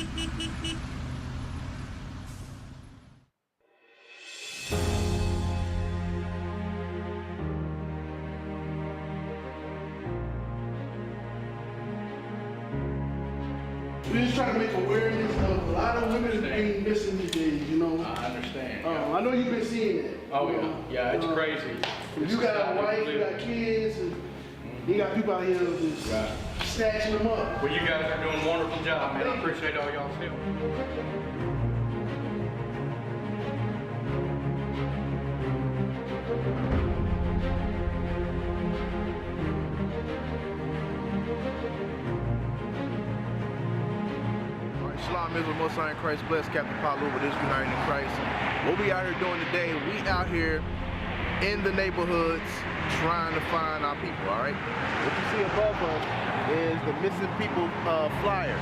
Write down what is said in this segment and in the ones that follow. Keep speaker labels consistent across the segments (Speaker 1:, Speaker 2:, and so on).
Speaker 1: We're just trying to make awareness of a lot of women being missing these days, you know.
Speaker 2: I understand.
Speaker 1: I know you've been seeing it.
Speaker 2: Oh, yeah, it's crazy.
Speaker 1: You got a wife, you got kids, and you got people out here just snatching them up.
Speaker 2: Well, you guys are doing a wonderful job, man. I appreciate all y'all's help.
Speaker 3: Shalom Israel, Most High in Christ, blessed Captain Palu with this United in Christ. What we out here doing today, we out here in the neighborhoods trying to find our people, all right? What you see above us is the missing people flyer.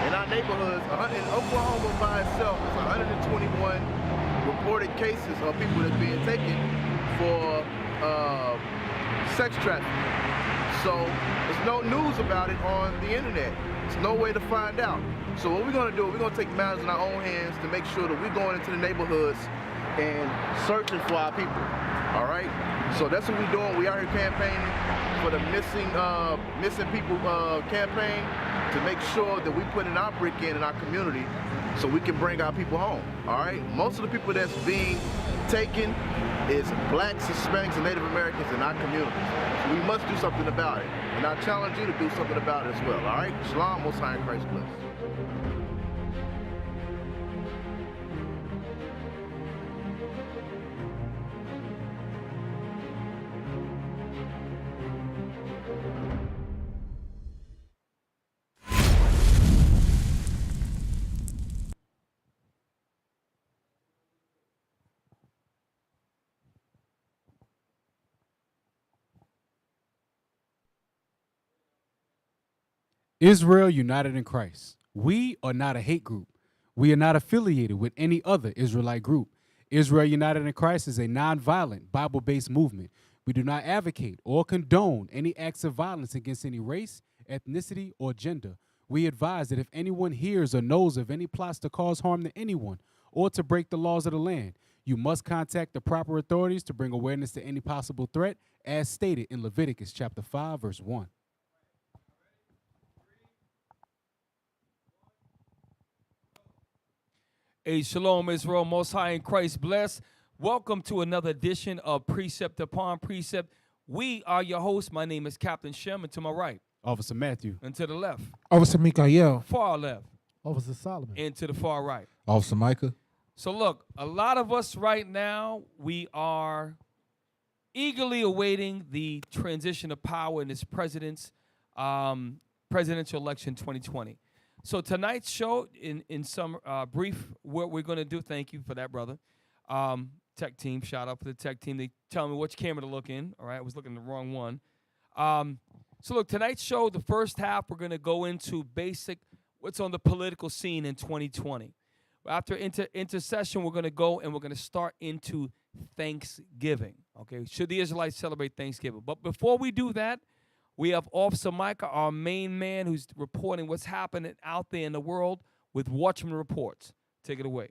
Speaker 3: In our neighborhoods, in Oklahoma by itself, it's 121 reported cases of people that's being taken for sex trafficking. So there's no news about it on the internet. There's no way to find out. So what we're gonna do, we're gonna take matters in our own hands to make sure that we're going into the neighborhoods and searching for our people, all right? So that's what we're doing. We out here campaigning for the missing people campaign to make sure that we put in our brick in our community so we can bring our people home, all right? Most of the people that's being taken is blacks, Hispanics, and Native Americans in our communities. So we must do something about it. And I challenge you to do something about it as well, all right? Shalom, Most High in Christ bless.
Speaker 4: Israel United in Christ. We are not a hate group. We are not affiliated with any other Israelite group. Israel United in Christ is a nonviolent, Bible-based movement. We do not advocate or condone any acts of violence against any race, ethnicity, or gender. We advise that if anyone hears or knows of any plots to cause harm to anyone or to break the laws of the land, you must contact the proper authorities to bring awareness to any possible threat, as stated in Leviticus chapter 5, verse 1.
Speaker 5: Hey, Shalom Israel, Most High in Christ bless. Welcome to another edition of Precept upon Precept. We are your hosts. My name is Captain Shem, and to my right.
Speaker 4: Officer Matthew.
Speaker 5: And to the left.
Speaker 6: Officer Mikael.
Speaker 5: Far left.
Speaker 6: Officer Solomon.
Speaker 5: And to the far right.
Speaker 6: Officer Micah.
Speaker 5: So look, a lot of us right now, we are eagerly awaiting the transition of power in this presidential election 2020. So tonight's show, in some brief, what we're going to do, thank you for that, brother. Tech team, shout out for the tech team. They tell me which camera to look in. All right, I was looking at the wrong one. So look, tonight's show, the first half, we're going to go into basic what's on the political scene in 2020. After intercession, we're going to go and we're going to start into Thanksgiving. Okay, should the Israelites celebrate Thanksgiving? But before we do that, we have Officer Micah, our main man, who's reporting what's happening out there in the world with Watchman Reports. Take it away.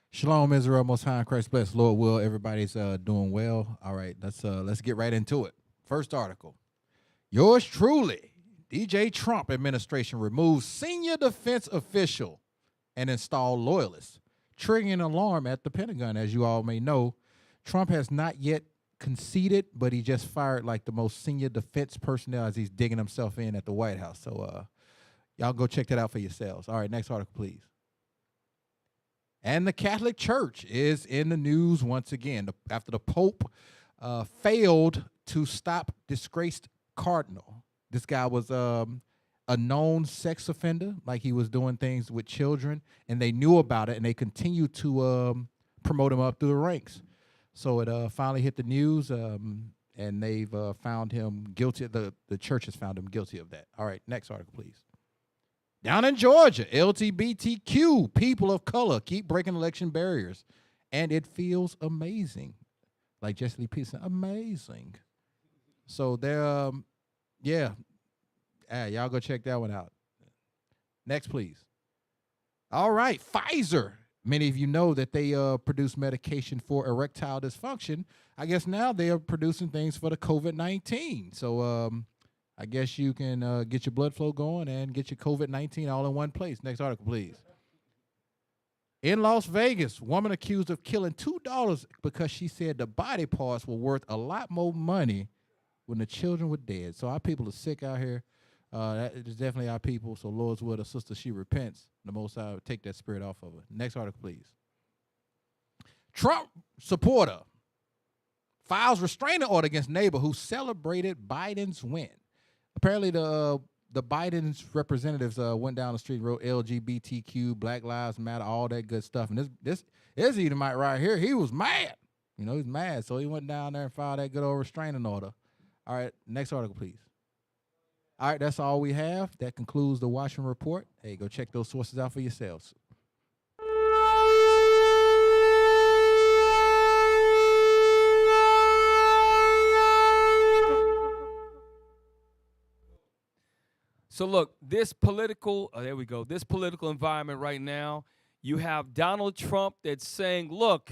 Speaker 6: Shalom Israel, Most High in Christ bless. Lord will, everybody's doing well. All right, let's get right into it. First article. Yours truly. DJ Trump administration removes senior defense official and install loyalists, triggering an alarm at the Pentagon. As you all may know, Trump has not yet conceded, but he just fired like the most senior defense personnel as he's digging himself in at the White House. So y'all go check that out for yourselves. All right, next article, please. And the Catholic Church is in the news once again after the Pope failed to stop disgraced cardinal. This guy was a known sex offender, like he was doing things with children, and they knew about it, and they continued to promote him up through the ranks. So it finally hit the news, and they've found him guilty. The church has found him guilty of that. All right, next article, please. Down in Georgia, LGBTQ people of color keep breaking election barriers and it feels amazing. Like Jesse Lee Peterson, amazing. So they're, yeah. Y'all go check that one out. Next, please. All right, Pfizer. Many of you know that they produce medication for erectile dysfunction. I guess now they are producing things for the COVID-19. So I guess you can get your blood flow going and get your COVID-19 all in one place. Next article, please. In Las Vegas, woman accused of killing $2 because she said the body parts were worth a lot more money when the children were dead. So our people are sick out here. That is definitely our people. So Lord's will, the sister, she repents. The Most High would take that spirit off of her. Next article, please. Trump supporter files restraining order against neighbor who celebrated Biden's win. Apparently, the Biden's representatives went down the street and wrote LGBTQ, Black Lives Matter, all that good stuff. And this Edomite right here, he was mad. You know, he's mad. So he went down there and filed that good old restraining order. All right, next article, please. All right, that's all we have. That concludes the Washington Report. Hey, go check those sources out for yourselves.
Speaker 5: So look, this political environment right now, you have Donald Trump that's saying, look,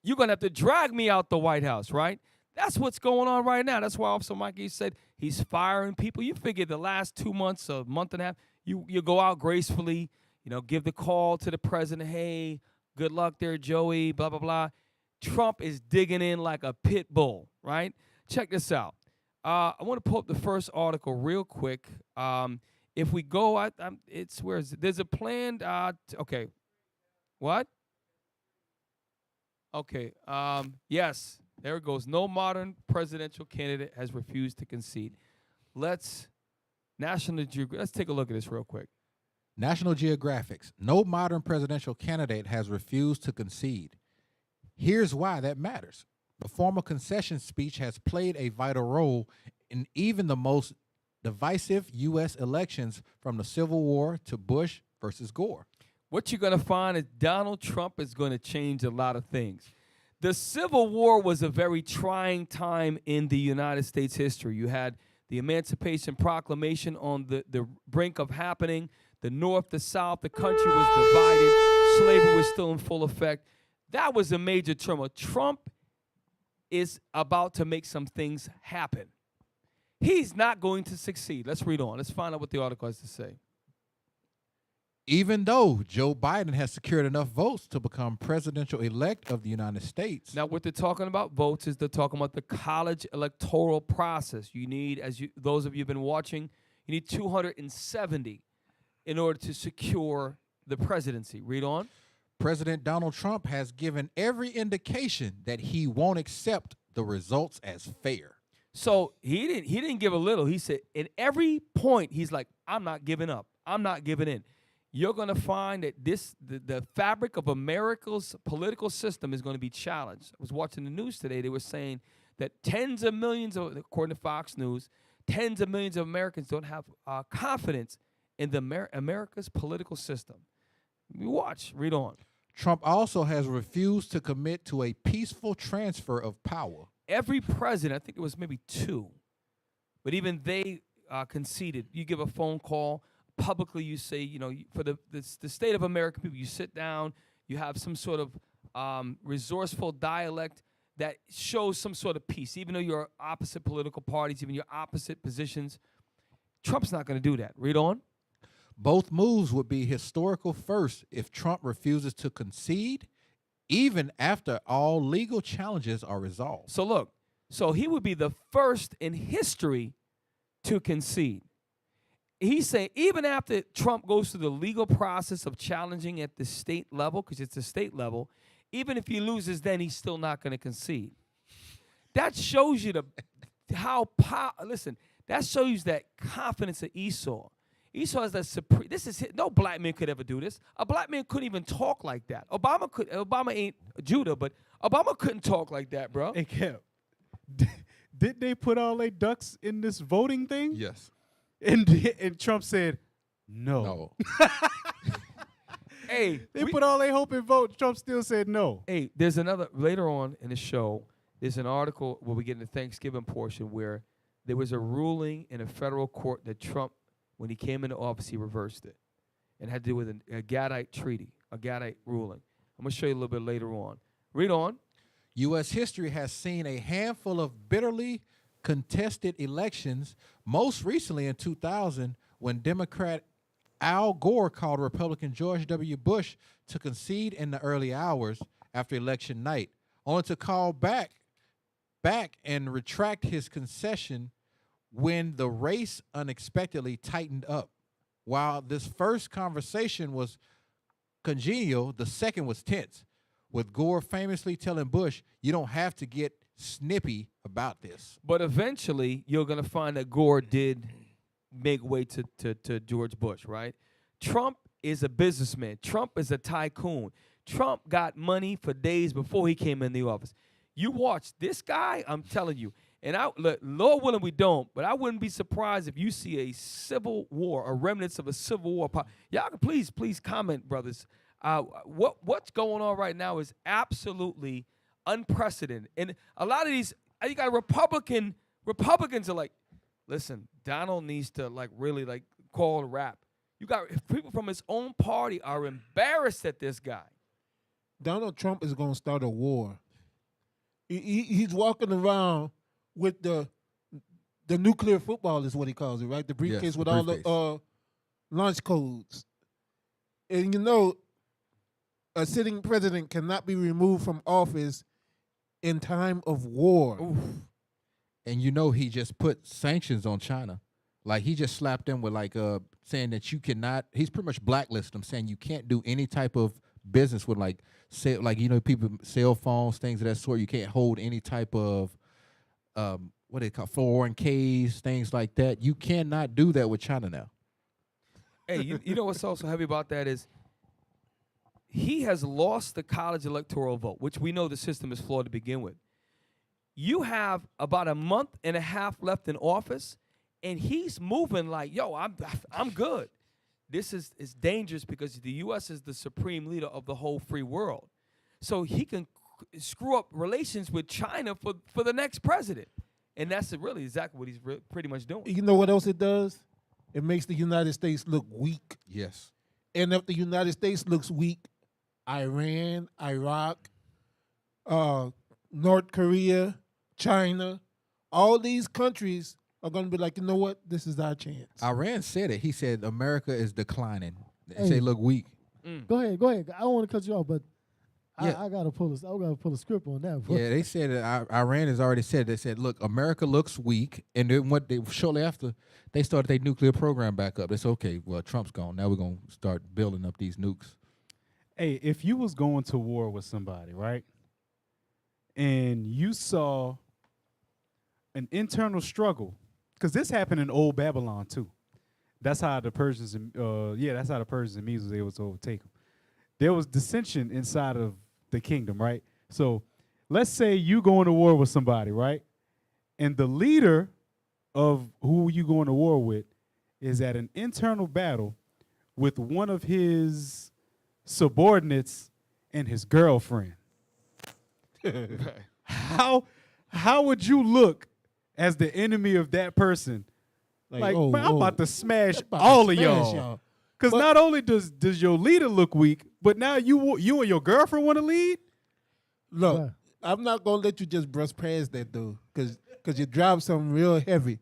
Speaker 5: you're going to have to drag me out the White House, right? That's what's going on right now. That's why Officer Mikey said he's firing people. You figure the last 2 months, a month and a half, you go out gracefully, give the call to the president, hey, good luck there, Joey, blah, blah, blah. Trump is digging in like a pit bull, right? Check this out. I want to pull up the first article real quick. If we go, where is it? There's a planned, okay. What? Okay, yes. There it goes. No modern presidential candidate has refused to concede. Let's take a look at this real quick.
Speaker 6: National Geographic's no modern presidential candidate has refused to concede. Here's why that matters. The former concession speech has played a vital role in even the most divisive U.S. elections, from the Civil War to Bush versus Gore.
Speaker 5: What you're going to find is Donald Trump is going to change a lot of things. The Civil War was a very trying time in the United States history. You had the Emancipation Proclamation on the brink of happening. The North, the South, the country was divided. Slavery was still in full effect. That was a major turmoil. Trump is about to make some things happen. He's not going to succeed. Let's read on. Let's find out what the article has to say.
Speaker 6: Even though Joe Biden has secured enough votes to become presidential elect of the United States.
Speaker 5: Now, what they're talking about votes is they're talking about the college electoral process. You need, those of you who have been watching, you need 270 in order to secure the presidency. Read on.
Speaker 6: President Donald Trump has given every indication that he won't accept the results as fair.
Speaker 5: So he didn't give a little. He said in every point, he's like, I'm not giving up. I'm not giving in. You're going to find that the fabric of America's political system is going to be challenged. I was watching the news today. They were saying that tens of millions, according to Fox News, tens of millions of Americans don't have confidence in America's political system. You watch. Read on.
Speaker 6: Trump also has refused to commit to a peaceful transfer of power.
Speaker 5: Every president, I think it was maybe 2, but even they conceded. You give a phone call. Publicly, you say, for the state of American people, you sit down, you have some sort of resourceful dialect that shows some sort of peace, even though you're opposite political parties, even your opposite positions. Trump's not going to do that. Read on.
Speaker 6: Both moves would be historical first if Trump refuses to concede, even after all legal challenges are resolved.
Speaker 5: So look, he would be the first in history to concede. He's saying even after Trump goes through the legal process of challenging at the state level, because it's a state level, even if he loses, then he's still not going to concede. That shows you that shows you that confidence of Esau. Esau has that supreme. No black man could ever do this. A black man couldn't even talk like that. Obama ain't Judah, but Obama couldn't talk like that, bro.
Speaker 4: Hey, Kev, did they put all their ducks in this voting thing?
Speaker 6: Yes.
Speaker 4: And Trump said, no.
Speaker 5: Hey,
Speaker 4: They
Speaker 5: we-
Speaker 4: put all their hope in vote. Trump still said no.
Speaker 5: Hey, there's another later on in the show. There's an article where we get in the Thanksgiving portion where there was a ruling in a federal court that Trump, when he came into office, he reversed it, and had to do with a Gadite treaty, a Gadite ruling. I'm gonna show you a little bit later on. Read on.
Speaker 6: U.S. history has seen a handful of bitterly contested elections, most recently in 2000, when Democrat Al Gore called Republican George W. Bush to concede in the early hours after election night, only to call back and retract his concession when the race unexpectedly tightened up. While this first conversation was congenial, the second was tense, with Gore famously telling Bush, "You don't have to get snippy about this."
Speaker 5: But eventually, you're gonna find that Gore did make way to George Bush, right? Trump is a businessman. Trump is a tycoon. Trump got money for days before he came in the office. You watch this guy, I'm telling you. And look, Lord willing, we don't, but I wouldn't be surprised if you see a civil war, or remnants of a civil war. Y'all can please comment, brothers. What's going on right now is absolutely unprecedented. And a lot of these, you got Republicans are like, listen, Donald needs to really call a rap. You got people from his own party are embarrassed at this guy.
Speaker 1: Donald Trump is going to start a war. He's walking around with the nuclear football is what he calls it, right? The briefcase
Speaker 6: Yes,
Speaker 1: with
Speaker 6: the
Speaker 1: all
Speaker 6: briefcase.
Speaker 1: the launch codes. And you know, a sitting president cannot be removed from office in time of war.
Speaker 5: Oof.
Speaker 6: And you know he just put sanctions on China. Like he just slapped them with saying that you cannot, he's pretty much blacklisted them, saying you can't do any type of business with people, cell phones, things of that sort. You can't hold any type of what they call 401ks, things like that. You cannot do that with China now.
Speaker 5: Hey, you know what's also heavy about that is he has lost the college electoral vote, which we know the system is flawed to begin with. You have about a month and a half left in office, and he's moving like, yo, I'm good. This is dangerous because the U.S. is the supreme leader of the whole free world. So he can screw up relations with China for the next president. And that's really exactly what he's pretty much doing.
Speaker 1: You know what else it does? It makes the United States look weak.
Speaker 6: Yes.
Speaker 1: And if the United States looks weak, Iran, Iraq, North Korea, China, all these countries are going to be like, you know what? This is our chance.
Speaker 6: Iran said it. He said America is declining. They
Speaker 7: Hey.
Speaker 6: say look weak.
Speaker 7: Go ahead. I don't want to cut you off, but
Speaker 6: Yeah.
Speaker 7: I gotta pull a script on that. Bro.
Speaker 6: Yeah, they said that Iran has already said. They said, look, America looks weak, and then shortly after they started their nuclear program back up. They said, okay, well Trump's gone. Now we're gonna start building up these nukes.
Speaker 4: Hey, if you was going to war with somebody, right, and you saw an internal struggle, because this happened in old Babylon too. That's how the Persians and Medes was able to overtake them. There was dissension inside of the kingdom, right? So let's say you going to war with somebody, right? And the leader of who you going to war with is at an internal battle with one of his subordinates and his girlfriend. How would you look as the enemy of that person? Like,
Speaker 1: oh,
Speaker 4: man, I'm
Speaker 1: oh,
Speaker 4: about to smash
Speaker 1: I'm about to
Speaker 4: all of
Speaker 1: smash
Speaker 4: y'all.
Speaker 1: y'all.
Speaker 4: Because
Speaker 1: But-
Speaker 4: not only does your leader look weak, but now you and your girlfriend want to lead?
Speaker 1: Look,
Speaker 7: Yeah.
Speaker 1: I'm not going to let you just brush past that, though, because you dropped something real heavy.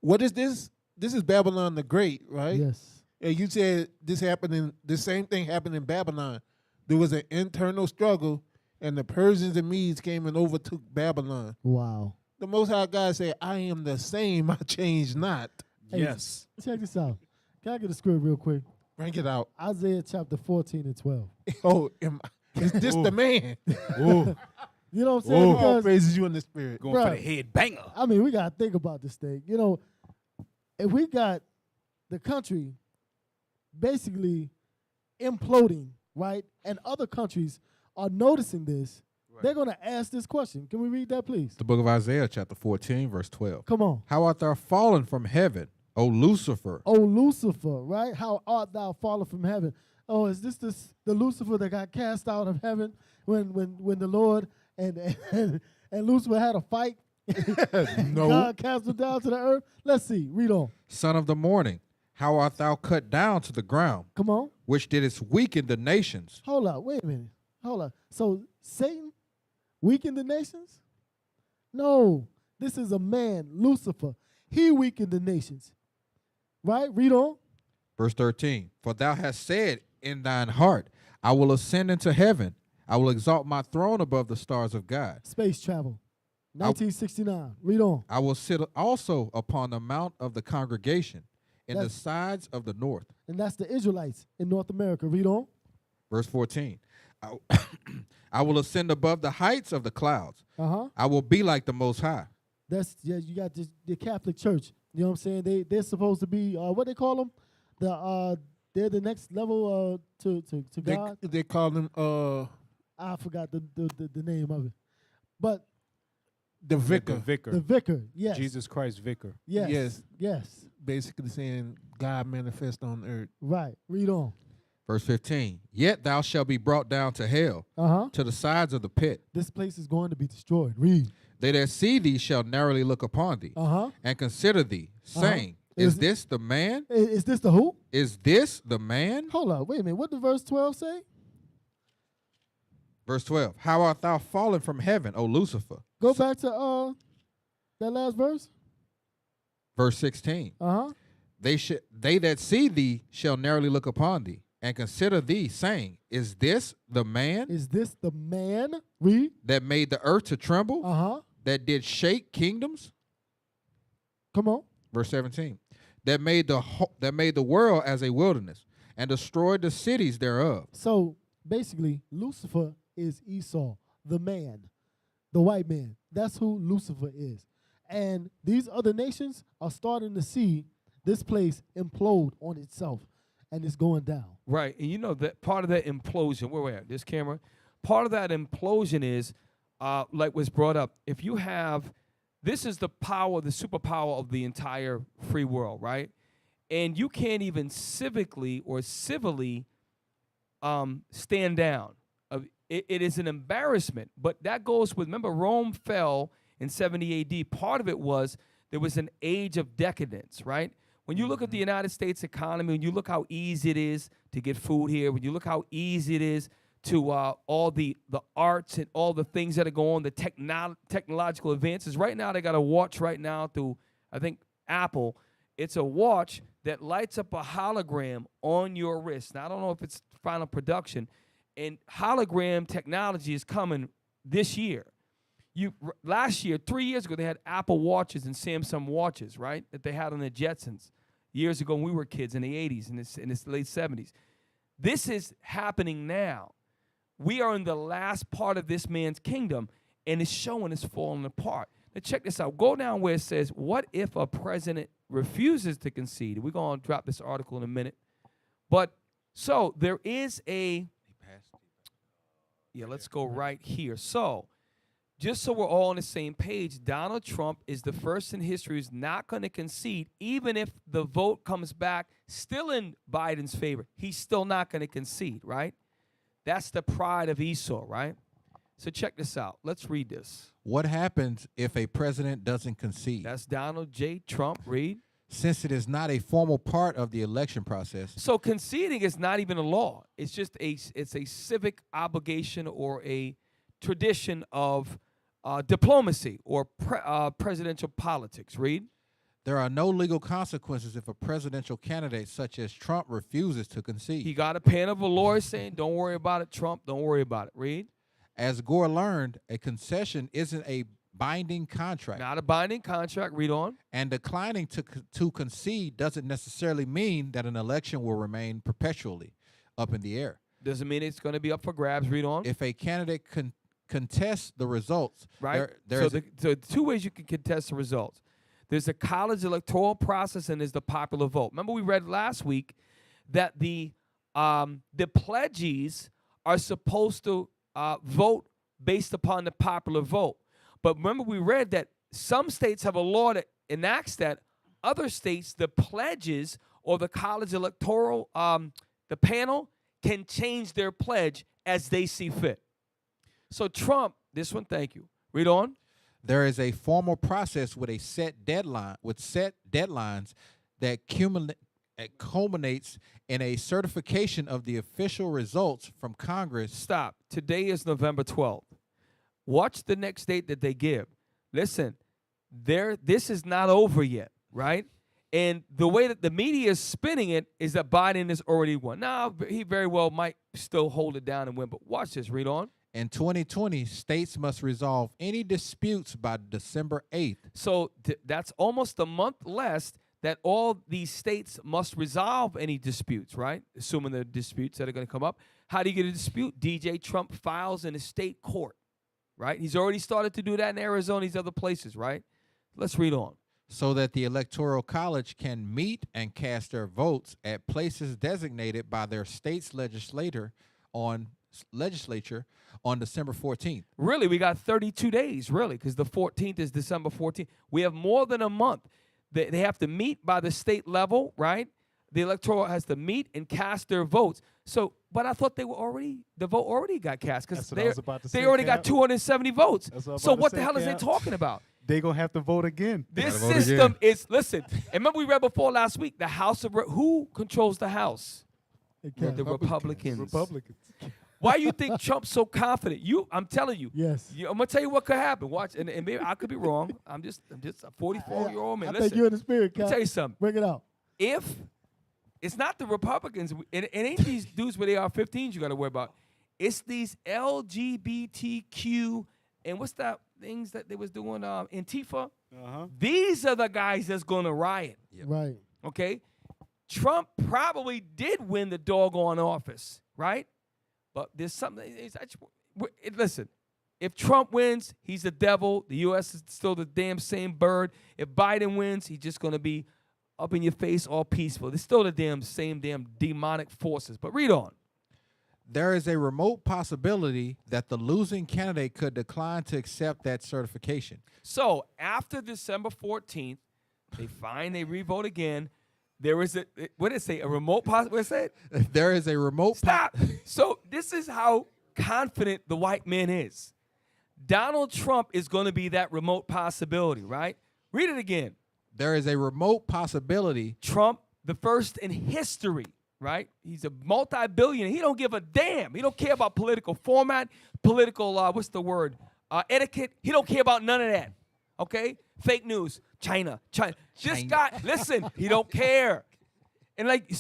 Speaker 1: What is this? This is Babylon the Great, right?
Speaker 7: Yes.
Speaker 1: And you said the same thing happened in Babylon. There was an internal struggle, and the Persians and Medes came and overtook Babylon.
Speaker 7: Wow.
Speaker 1: The Most High God said, I am the same, I change not.
Speaker 7: Hey,
Speaker 4: Yes.
Speaker 7: Check this out. Can I get a script real quick?
Speaker 1: Bring it out.
Speaker 7: Isaiah chapter 14 and 12.
Speaker 1: Oh, is this the man?
Speaker 4: Ooh,
Speaker 7: You know what I'm saying?
Speaker 4: Ooh.
Speaker 1: All
Speaker 7: Because,
Speaker 1: praises you in the spirit.
Speaker 4: going for
Speaker 7: Bruh.
Speaker 4: the head banger.
Speaker 7: I mean, we got to think about this thing. You know, if we got the country basically imploding, right, and other countries are noticing this, they're going to ask this question. Can we read that, please?
Speaker 6: The book of Isaiah, chapter 14, verse 12.
Speaker 7: Come on.
Speaker 6: How art thou fallen from heaven, O Lucifer?
Speaker 7: O Lucifer, right? How art thou fallen from heaven? Oh, is this the Lucifer that got cast out of heaven when the Lord and Lucifer had a fight?
Speaker 1: No.
Speaker 7: God cast him down to the earth. Let's see. Read on.
Speaker 6: Son of the morning, how art thou cut down to the ground,
Speaker 7: Come on.
Speaker 6: which didst weaken the nations?
Speaker 7: Hold up. Wait a minute. Hold up. So Satan weakened the nations? No. This is a man, Lucifer. He weakened the nations. Right? Read on.
Speaker 6: Verse 13, for thou hast said in thine heart, I will ascend into heaven. I will exalt my throne above the stars of God.
Speaker 7: Space travel. 1969. Read on.
Speaker 6: I will sit also upon the mount of the congregation in the
Speaker 7: That's-
Speaker 6: sides of the north.
Speaker 7: And that's the Israelites in North America. Read on.
Speaker 6: Verse 14, I will ascend above the heights of the clouds.
Speaker 7: Uh-huh.
Speaker 6: I will be like the Most High.
Speaker 7: That's you got the Catholic Church. You know what I'm saying? They're supposed to be what they call them? They're the next level to God.
Speaker 1: They call them
Speaker 7: I forgot the name of it. But
Speaker 1: the vicar.
Speaker 4: Vicar.
Speaker 7: the vicar, yes.
Speaker 4: Jesus Christ vicar.
Speaker 7: Yes.
Speaker 1: Yes.
Speaker 7: Yes.
Speaker 1: Basically saying God manifest on earth.
Speaker 7: Right. Read on.
Speaker 6: Verse 15, yet thou shalt be brought down to hell,
Speaker 7: Uh-huh.
Speaker 6: to the sides of the pit.
Speaker 7: This place is going to be destroyed. Read.
Speaker 6: They that see thee shall narrowly look upon thee,
Speaker 7: Uh-huh.
Speaker 6: and consider thee, saying,
Speaker 7: Is-
Speaker 6: Is this the man?
Speaker 7: Is this the who?
Speaker 6: Is this the man?
Speaker 7: Hold up. Wait a minute. What did verse 12 say?
Speaker 6: Verse 12, how art thou fallen from heaven, O Lucifer?
Speaker 7: Go back to that last verse.
Speaker 6: Verse 16,
Speaker 7: Uh-huh.
Speaker 6: they that see thee shall narrowly look upon thee, and consider thee, saying, Is this the man
Speaker 7: Is this the man? Read.
Speaker 6: that made the earth to tremble,
Speaker 7: Uh-huh.
Speaker 6: that did shake kingdoms?
Speaker 7: Come on.
Speaker 6: Verse 17, that made the world as a wilderness, and destroyed the cities thereof.
Speaker 7: So basically, Lucifer is Esau, the man, the white man. That's who Lucifer is. And these other nations are starting to see this place implode on itself, and it's going down.
Speaker 5: Right, and you know that part of that implosion. Where we at? This camera. Part of that implosion is, like was brought up. If you have, this is the power, the superpower of the entire free world, right? And you can't even civically or civilly stand down. It is an embarrassment. But that goes with, remember, Rome fell in 70 A.D. Part of it was there was an age of decadence, right? When you look at the United States economy, when you look how easy it is to get food here, when you look how easy it is to all the arts and all the things that are going on, the technological advances. Right now, they got a watch right now through, I think, Apple. It's a watch that lights up a hologram on your wrist. Now, I don't know if it's final production. And hologram technology is coming this year. Last year, 3 years ago, they had Apple watches and Samsung watches, right, that they had on the Jetsons. Years ago when we were kids in the 80s and in the late 70s. This is happening now. We are in the last part of this man's kingdom, and it's showing it's falling apart. Now check this out. Go down where it says, what if a president refuses to concede? We're going to drop this article in a minute. But so there is a, yeah, let's go right here. So just so we're all on the same page, Donald Trump is the first in history who's not going to concede, even if the vote comes back still in Biden's favor. He's still not going to concede, right? That's the pride of Esau, right? So check this out. Let's read this.
Speaker 6: What happens if a president doesn't concede?
Speaker 5: That's Donald J. Trump. Read.
Speaker 6: Since it is not a formal part of the election process,
Speaker 5: So conceding is not even a law. It's just it's a civic obligation or a tradition of diplomacy or presidential politics. Read.
Speaker 6: there are no legal consequences if a presidential candidate such as Trump refuses to concede.
Speaker 5: He got a panel of lawyers saying, don't worry about it, Trump. Don't worry about it. Read.
Speaker 6: As Gore learned, a concession isn't a binding contract,
Speaker 5: Not a binding contract. Read on.
Speaker 6: and declining to concede doesn't necessarily mean that an election will remain perpetually up in the air.
Speaker 5: Doesn't mean it's going to be up for grabs. Read on.
Speaker 6: If a candidate contests the results,
Speaker 5: Right?
Speaker 6: there
Speaker 5: So
Speaker 6: is
Speaker 5: the two ways you can contest the results. There's the college electoral process and there's the popular vote. Remember we read last week that the pledges are supposed to vote based upon the popular vote. But remember we read that some states have a law that enacts that. Other states, the pledges or the college electoral, the panel can change their pledge as they see fit. So Trump, this one, thank you. Read on.
Speaker 6: There is a formal process with set deadlines that culminates in a certification of the official results from Congress.
Speaker 5: Stop. Today is November 12th. Watch the next date that they give. Listen, this is not over yet, right? And the way that the media is spinning it is that Biden has already won. Now, he very well might still hold it down and win, but watch this. Read on.
Speaker 6: In 2020, states must resolve any disputes by December 8th.
Speaker 5: So that's almost a month less that all these states must resolve any disputes, right? Assuming the disputes that are going to come up. How do you get a dispute? DJ Trump files in a state court, right? He's already started to do that in Arizona, these other places, right? Let's read on.
Speaker 6: So that the Electoral College can meet and cast their votes at places designated by their state's legislature on December 14th.
Speaker 5: Really, we got 32 days, really, because the 14th is December 14th. We have more than a month. They have to meet by the state level, right? The Electoral has to meet and cast their votes. So, but I thought the vote already got cast because they already got 270 votes. So what the hell is they talking about?
Speaker 4: They gonna have to vote again.
Speaker 5: This system is, listen, and remember we read before last week, the House of, who controls the House? The Republicans. Why you think Trump's so confident? I'm telling you.
Speaker 7: Yes.
Speaker 5: I'm gonna tell you what could happen. Watch, and maybe I could be wrong. I'm just a 44-year-old man.
Speaker 7: I
Speaker 5: Listen,
Speaker 7: think you're in the spirit,
Speaker 5: let me
Speaker 7: Cap.
Speaker 5: tell you something.
Speaker 7: Bring it out.
Speaker 5: If it's not the Republicans, it ain't these dudes with AR-15s you got to worry about. It's these LGBTQ and what's that things that they was doing? Antifa. These are the guys that's gonna riot.
Speaker 6: Yep.
Speaker 7: Right.
Speaker 5: Okay. Trump probably did win the doggone office, right? But there's something. Listen, if Trump wins, he's the devil. The U.S. is still the damn same bird. If Biden wins, he's just going to be up in your face, all peaceful. They're still the same demonic forces. But read on.
Speaker 6: There is a remote possibility that the losing candidate could decline to accept that certification.
Speaker 5: So after December 14th, they re-vote again. There is what did it say? A remote possibility? What did it say?
Speaker 6: There is a remote.
Speaker 5: Stop. So this is how confident the white man is. Donald Trump is going to be that remote possibility, right? Read it again.
Speaker 6: There is a remote possibility.
Speaker 5: Trump, the first in history, right? He's a multi-billionaire. He don't give a damn. He don't care about political format, political, etiquette. He don't care about none of that, okay? Fake news. China. This guy, listen, he don't care. And like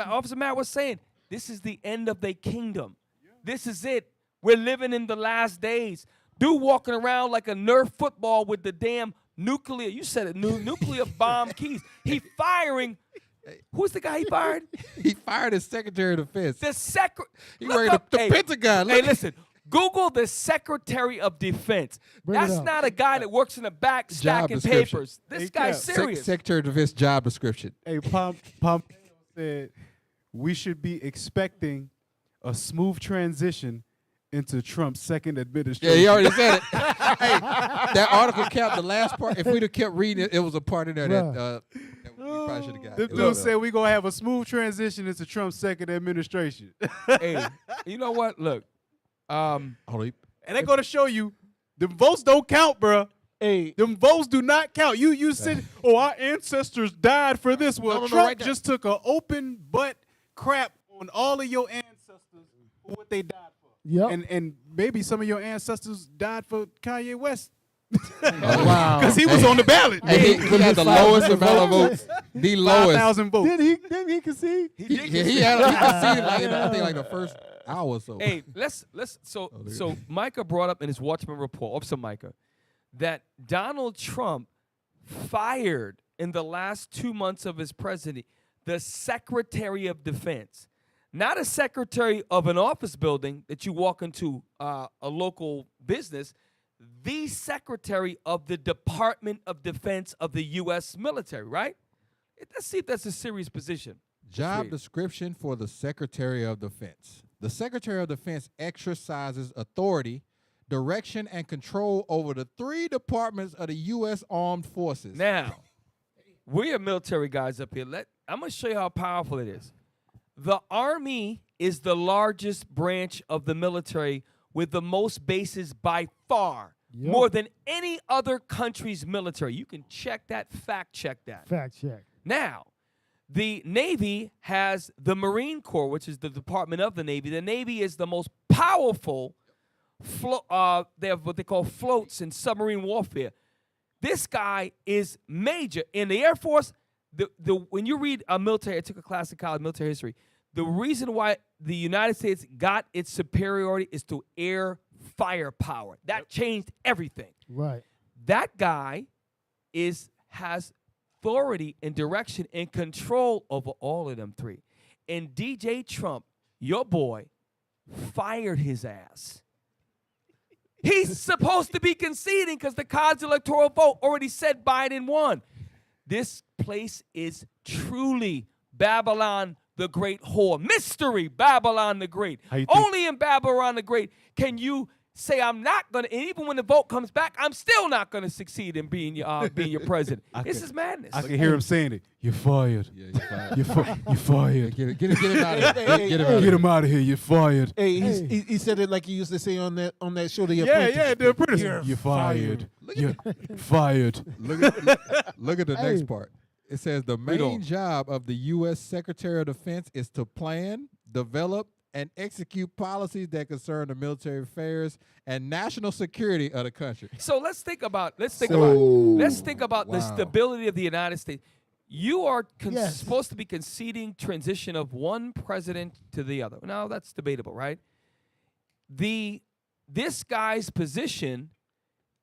Speaker 5: Officer Matt was saying, this is the end of their kingdom. This is it. We're living in the last days. Dude walking around like a Nerf football with the damn nuclear, you said it, nuclear bomb keys. He firing. Who's the guy he fired?
Speaker 6: He fired his Secretary of Defense.
Speaker 5: He
Speaker 6: worried the Pentagon.
Speaker 5: Hey, listen. Google the Secretary of Defense. That's not a guy that works in the back stacking papers. This guy's serious.
Speaker 6: Secretary of Defense job description.
Speaker 4: Hey, Pompeo said we should be expecting a smooth transition into Trump's second administration.
Speaker 6: Yeah, he already said it. Hey, that article kept the last part. If we'd have kept reading it, it was a part in there that we probably should have got.
Speaker 4: The dude said we're going to have a smooth transition into Trump's second administration.
Speaker 5: Hey, you know what? Look.
Speaker 4: And they're going to show you the votes don't count, bro.
Speaker 7: Hey,
Speaker 4: them votes do not count. You said, our ancestors died for this. Well, Trump just took an open butt crap on all of your ancestors for what they died for.
Speaker 7: Yep.
Speaker 4: And maybe some of your ancestors died for Kanye West.
Speaker 7: Wow.
Speaker 4: Because he was on the ballot.
Speaker 6: He had the lowest amount of votes. The lowest.
Speaker 4: 5,000 votes.
Speaker 7: Did he concede?
Speaker 6: He conceded like I think like the first hour or so.
Speaker 5: Hey, so Micah brought up in his Watchman report, Officer Micah, that Donald Trump fired in the last 2 months of his presidency the Secretary of Defense. Not a secretary of an office building that you walk into a local business, the Secretary of the Department of Defense of the U.S. military, right? Let's see if that's a serious position.
Speaker 6: Job description for the Secretary of Defense. The Secretary of Defense exercises authority, direction, and control over the 3 departments of the U.S. Armed Forces.
Speaker 5: Now, we are military guys up here. I'm going to show you how powerful it is. The Army is the largest branch of the military with the most bases by far,
Speaker 7: Yep.
Speaker 5: more than any other country's military. You can check that, fact check that.
Speaker 7: Fact check.
Speaker 5: Now, the Navy has the Marine Corps, which is the Department of the Navy. The Navy is the most powerful. They have what they call floats in submarine warfare. This guy is major in the Air Force. When you read military, I took a class in college, military history. The reason why the United States got its superiority is to air firepower. That changed everything.
Speaker 7: Right.
Speaker 5: That guy has authority and direction and control over all of them three. And DJ Trump, your boy, fired his ass. He's supposed to be conceding because the College electoral vote already said Biden won. This place is truly Babylon the Great whore. Mystery Babylon the Great. Only in Babylon the Great can you say I'm not going to, and even when the vote comes back, I'm still not going to succeed in being your president. This is madness.
Speaker 4: I can hear him saying it. You're fired.
Speaker 6: Yeah, you're fired.
Speaker 4: You're fired.
Speaker 6: Get him out of here.
Speaker 1: Hey,
Speaker 6: Get him out of
Speaker 4: Get
Speaker 6: here.
Speaker 4: him out of here. You're fired.
Speaker 1: Hey, he said it like he used to say on that show, The
Speaker 4: Yeah,
Speaker 1: Apprentice.
Speaker 4: yeah, the apprentice.
Speaker 1: You're
Speaker 4: You're fired.
Speaker 1: fired.
Speaker 4: You're fired.
Speaker 6: Look at the
Speaker 7: Hey.
Speaker 6: next part. It says the main job of the U.S. Secretary of Defense is to plan, develop, and execute policies that concern the military affairs and national security of the country.
Speaker 5: So let's think about the
Speaker 6: Wow.
Speaker 5: stability of the United States. You are
Speaker 7: Yes.
Speaker 5: supposed to be conceding transition of one president to the other. Now that's debatable, right? This guy's position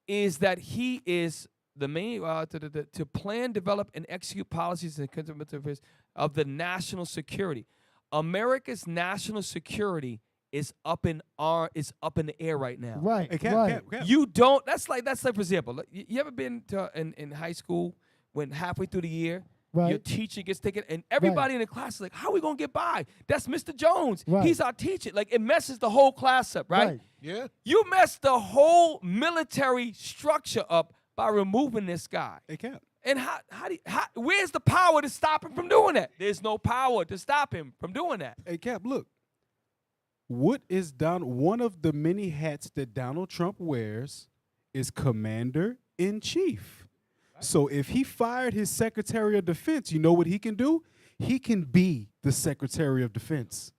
Speaker 5: is that he is the main to plan, develop, and execute policies in the of the national security. America's national security is up in the air right now.
Speaker 7: Right.
Speaker 4: Hey, Cap,
Speaker 7: right.
Speaker 4: Cap, Cap.
Speaker 5: You don't. That's like for example. You ever been to in high school when halfway through the year your
Speaker 7: Right.
Speaker 5: teacher gets taken and everybody in the class is like, "How are we gonna get by? That's Mr. Jones.
Speaker 7: Right.
Speaker 5: He's our teacher." Like it messes the whole class up, right?
Speaker 7: Right.
Speaker 1: Yeah.
Speaker 5: You mess the whole military structure up by removing this guy.
Speaker 4: Hey, Cap.
Speaker 5: And where's the power to stop him from doing that? There's no power to stop him from doing that.
Speaker 4: Hey, Cap, look. What is one of the many hats that Donald Trump wears is Commander in Chief. So if he fired his Secretary of Defense, you know what he can do? He can be the Secretary of Defense.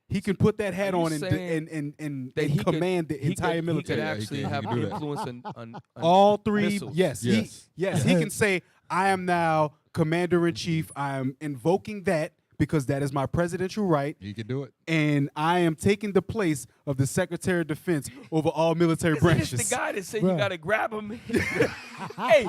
Speaker 4: He can put that hat
Speaker 5: Are you
Speaker 4: on
Speaker 5: saying
Speaker 4: and
Speaker 5: that he could-
Speaker 4: command the
Speaker 5: he
Speaker 4: entire
Speaker 5: could,
Speaker 4: military.
Speaker 5: He
Speaker 6: Yeah,
Speaker 5: could
Speaker 6: he
Speaker 5: actually
Speaker 6: can- he
Speaker 5: have
Speaker 6: can do that.
Speaker 5: influence on
Speaker 4: All three,
Speaker 5: missiles.
Speaker 4: yes.
Speaker 6: Yes.
Speaker 4: He can say, I am now Commander in Chief. I am invoking that because that is my presidential right.
Speaker 6: He can do it.
Speaker 4: And I am taking the place of the Secretary of Defense over all military
Speaker 5: Isn't
Speaker 4: branches.
Speaker 5: this the guy that said you
Speaker 7: Bruh.
Speaker 5: got to grab him? Hey,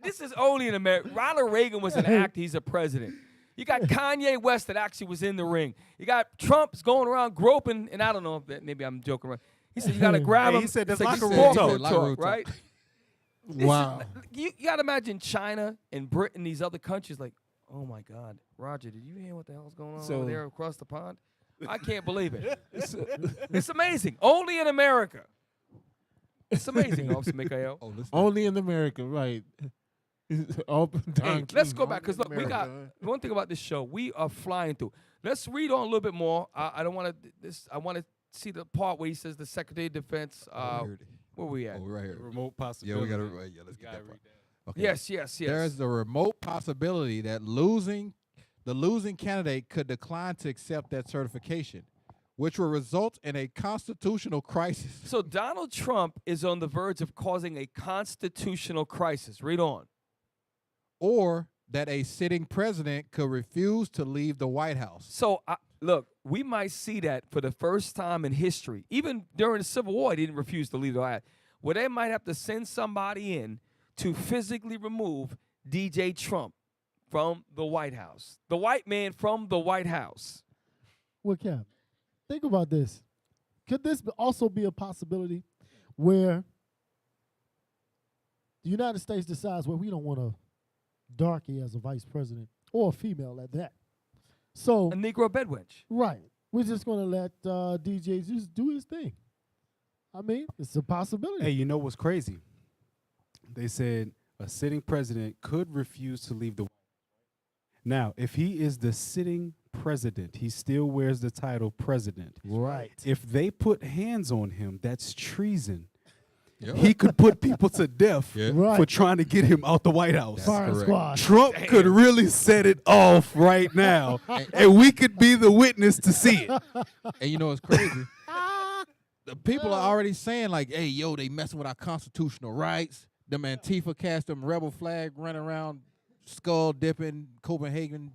Speaker 5: this is only in America. Ronald Reagan was an actor. He's a president. You got Kanye West that actually was in the ring. You got Trump's going around groping, and I don't know if that, maybe I'm joking around. He said you got to grab
Speaker 4: Hey,
Speaker 5: him.
Speaker 4: he said that's
Speaker 5: It's like
Speaker 4: locker
Speaker 5: corporate
Speaker 4: room
Speaker 6: talk. Locker room talk.
Speaker 5: right?
Speaker 1: Wow.
Speaker 5: You got to imagine China and Britain, these other countries, like, oh my God, Roger, did you hear what the hell's going on
Speaker 1: So-
Speaker 5: over there across the pond? I can't believe it. It's amazing. Only in America. It's amazing, Officer Mikhail.
Speaker 6: Oh, listen.
Speaker 1: Only in America, right?
Speaker 5: Hey, let's go back because look, we got one thing about this show. We are flying through. Let's read on a little bit more. I don't want to this. I want to see the part where he says the Secretary of Defense. Where we at?
Speaker 6: Oh, right here.
Speaker 4: Remote
Speaker 6: Yeah,
Speaker 4: possibility.
Speaker 6: we got to. Yeah, let's get that part. Okay.
Speaker 5: Yes.
Speaker 6: There's the remote possibility that the losing candidate could decline to accept that certification, which will result in a constitutional crisis.
Speaker 5: So Donald Trump is on the verge of causing a constitutional crisis. Read on.
Speaker 6: Or that a sitting president could refuse to leave the White House.
Speaker 5: So look, we might see that for the first time in history. Even during the Civil War, he didn't refuse to leave the White House. Well, they might have to send somebody in to physically remove DJ Trump from the White House. The white man from the White House.
Speaker 7: Well, Cap, think about this. Could this also be a possibility where the United States decides, well, we don't want a darky as a vice president or a female at that? So,
Speaker 5: A Negro bedwench.
Speaker 7: right, we're just going to let DJ just do his thing. I mean, it's a possibility.
Speaker 4: Hey, you know what's crazy? They said a sitting president could refuse to leave the White House. Now, if he is the sitting president. He still wears the title president.
Speaker 7: Right.
Speaker 4: If they put hands on him, that's treason.
Speaker 6: Yep.
Speaker 4: He could put people to death
Speaker 6: Yeah.
Speaker 7: Right.
Speaker 4: for trying to get him out the White House.
Speaker 7: Fire
Speaker 6: correct.
Speaker 7: squad.
Speaker 4: Trump could really set it off right now, and we could be the witness to see it.
Speaker 6: And you know what's crazy? The people are already saying like, "Hey, yo, they messing with our constitutional rights." Them Antifa cast them rebel flag running around, skull dipping, Copenhagen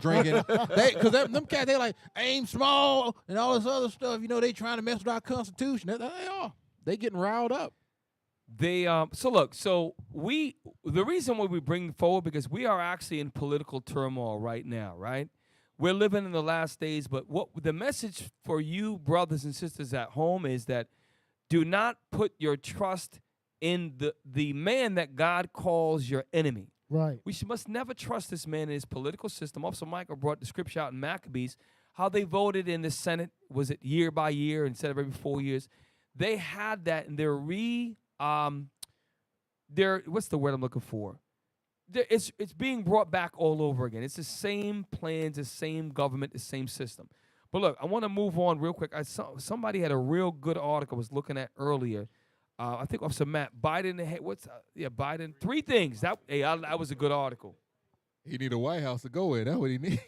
Speaker 6: drinking. Because them cats, they like aim small and all this other stuff. You know, they trying to mess with our constitution. They are. They getting riled up.
Speaker 5: They so the reason why we bring forward, because we are actually in political turmoil right now, right? We're living in the last days, but what the message for you brothers and sisters at home is that do not put your trust in the man that God calls your enemy.
Speaker 7: Right.
Speaker 5: We must never trust this man in his political system. Also, Michael brought the scripture out in Maccabees, how they voted in the Senate, was it year by year instead of every 4 years? They had that, and what's the word I'm looking for? It's being brought back all over again. It's the same plans, the same government, the same system. But look, I want to move on real quick. Somebody had a real good article I was looking at earlier. I think Officer Matt Biden. Biden. 3 things. That was a good article.
Speaker 6: He need a White House to go in. That's what he need.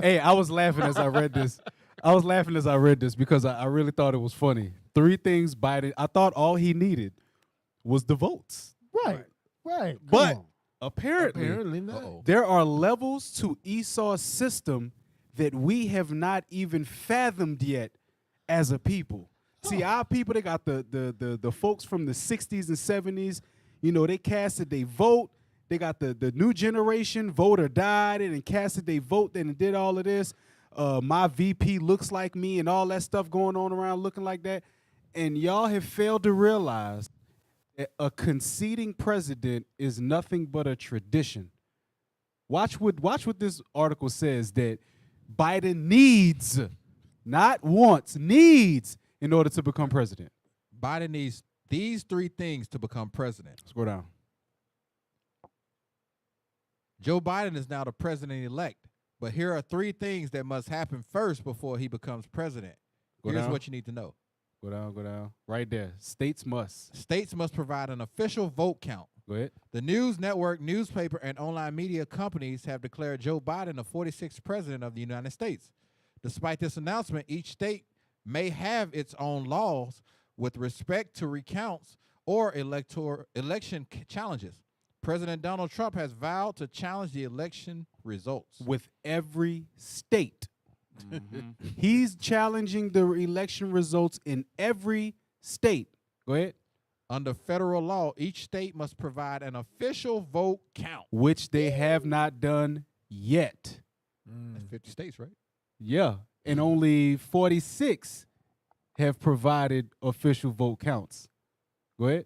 Speaker 4: Hey, I was laughing as I read this. Because I really thought it was funny. 3 things Biden. I thought all he needed was the votes.
Speaker 7: Right. Right. Come
Speaker 4: But
Speaker 7: on.
Speaker 1: Apparently not.
Speaker 6: Uh-oh.
Speaker 4: there are levels to Esau's system that we have not even fathomed yet as a people. See, our people, they got the folks from the 60s and 70s, you know, they casted their vote. They got the new generation, vote or died, and casted their vote and did all of this. My VP looks like me and all that stuff going on around looking like that. And y'all have failed to realize that a conceding president is nothing but a tradition. Watch what this article says, that Biden needs, not wants, needs, in order to become president.
Speaker 6: Biden needs these 3 things to become president.
Speaker 4: Let's go down.
Speaker 6: Joe Biden is now the president-elect, but here are 3 things that must happen first before he becomes president. Here's
Speaker 4: down.
Speaker 6: what you need to know.
Speaker 4: Go down. Right there. States must.
Speaker 6: States must provide an official vote count.
Speaker 4: Go ahead.
Speaker 6: The news network, newspaper, and online media companies have declared Joe Biden the 46th president of the United States. Despite this announcement, each state may have its own laws with respect to recounts or election challenges. President Donald Trump has vowed to challenge the election results.
Speaker 4: With every state. He's challenging the election results in every state. Go ahead.
Speaker 6: Under federal law, each state must provide an official vote count.
Speaker 4: Which they have not done yet.
Speaker 6: That's 50 states, right?
Speaker 4: Yeah. And only 46 have provided official vote counts. Go ahead.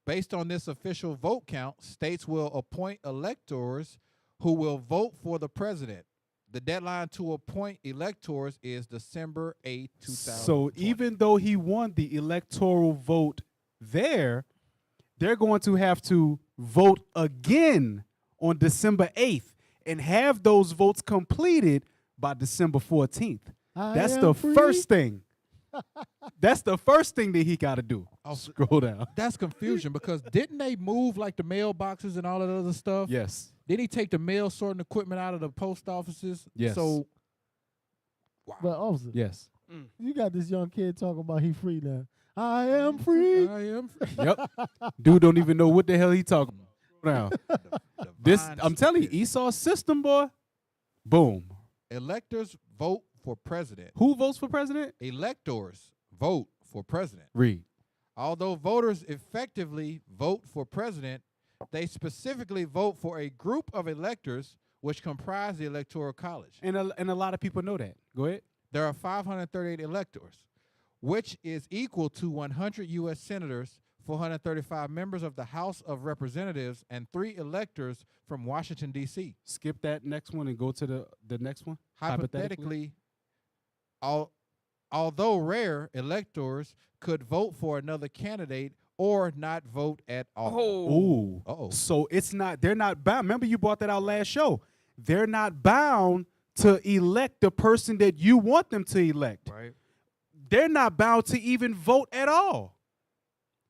Speaker 6: Based on this official vote count, states will appoint electors who will vote for the president. The deadline to appoint electors is December 8th, 2020.
Speaker 4: So even though he won the electoral vote there, they're going to have to vote again on December 8th and have those votes completed by December 14th. That's the first thing. That's the first thing that he got to do.
Speaker 6: Oh,
Speaker 4: Scroll down.
Speaker 6: That's confusion because didn't they move like the mailboxes and all that other stuff?
Speaker 4: Yes.
Speaker 6: Didn't he take the mail sorting equipment out of the post offices?
Speaker 4: Yes.
Speaker 6: So,
Speaker 7: But officer,
Speaker 4: Yes.
Speaker 7: you got this young kid talking about he free now. I am free.
Speaker 6: I am free.
Speaker 4: Yep. Dude don't even know what the hell he talking about. Now, this
Speaker 6: Divine
Speaker 4: I'm telling you,
Speaker 6: spirit.
Speaker 4: Esau's system, boy. Boom.
Speaker 6: Electors vote for president.
Speaker 4: Who votes for president?
Speaker 6: Electors vote for president.
Speaker 4: Read.
Speaker 6: Although voters effectively vote for president, they specifically vote for a group of electors which comprise the Electoral College.
Speaker 4: And a lot of people know that. Go ahead.
Speaker 6: There are 538 electors, which is equal to 100 U.S. senators, 435 members of the House of Representatives, and 3 electors from Washington, D.C.
Speaker 4: Skip that next one and go to the next one.
Speaker 6: Hypothetically, although rare, electors could vote for another candidate or not vote at all.
Speaker 4: Ooh.
Speaker 6: Uh-oh.
Speaker 4: So it's not, they're not bound. Remember you brought that out last show. they're not bound to elect the person that you want them to elect.
Speaker 5: Right.
Speaker 4: They're not bound to even vote at all.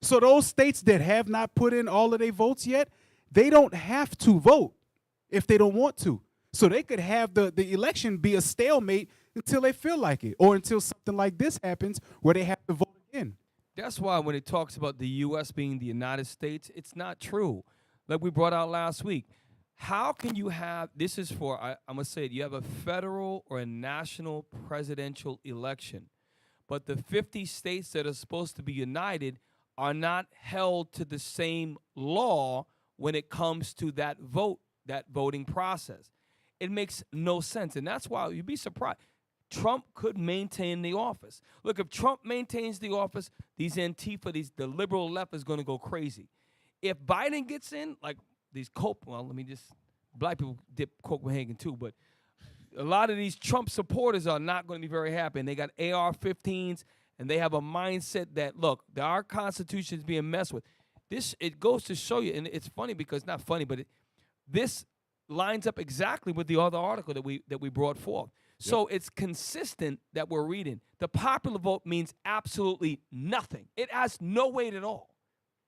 Speaker 4: So those states that have not put in all of their votes yet, they don't have to vote if they don't want to. So they could have the election be a stalemate until they feel like it, or until something like this happens where they have to vote again.
Speaker 5: That's why when it talks about the U.S. being the United States, it's not true. Like we brought out last week. How can you have, this is for, I'm going to say it, you have a federal or a national presidential election, but the 50 states that are supposed to be united are not held to the same law when it comes to that voting process. It makes no sense. And that's why you'd be surprised. Trump could maintain the office. Look, if Trump maintains the office, these Antifa, the liberal left is going to go crazy. If Biden gets in, like these black people dip Copenhagen too, but a lot of these Trump supporters are not going to be very happy. And they got AR-15s, and they have a mindset that, look, our Constitution is being messed with. It goes to show you, and it's funny because, not funny, but this lines up exactly with the other article that we brought forth. So it's consistent that we're reading. The popular vote means absolutely nothing. It has no weight at all.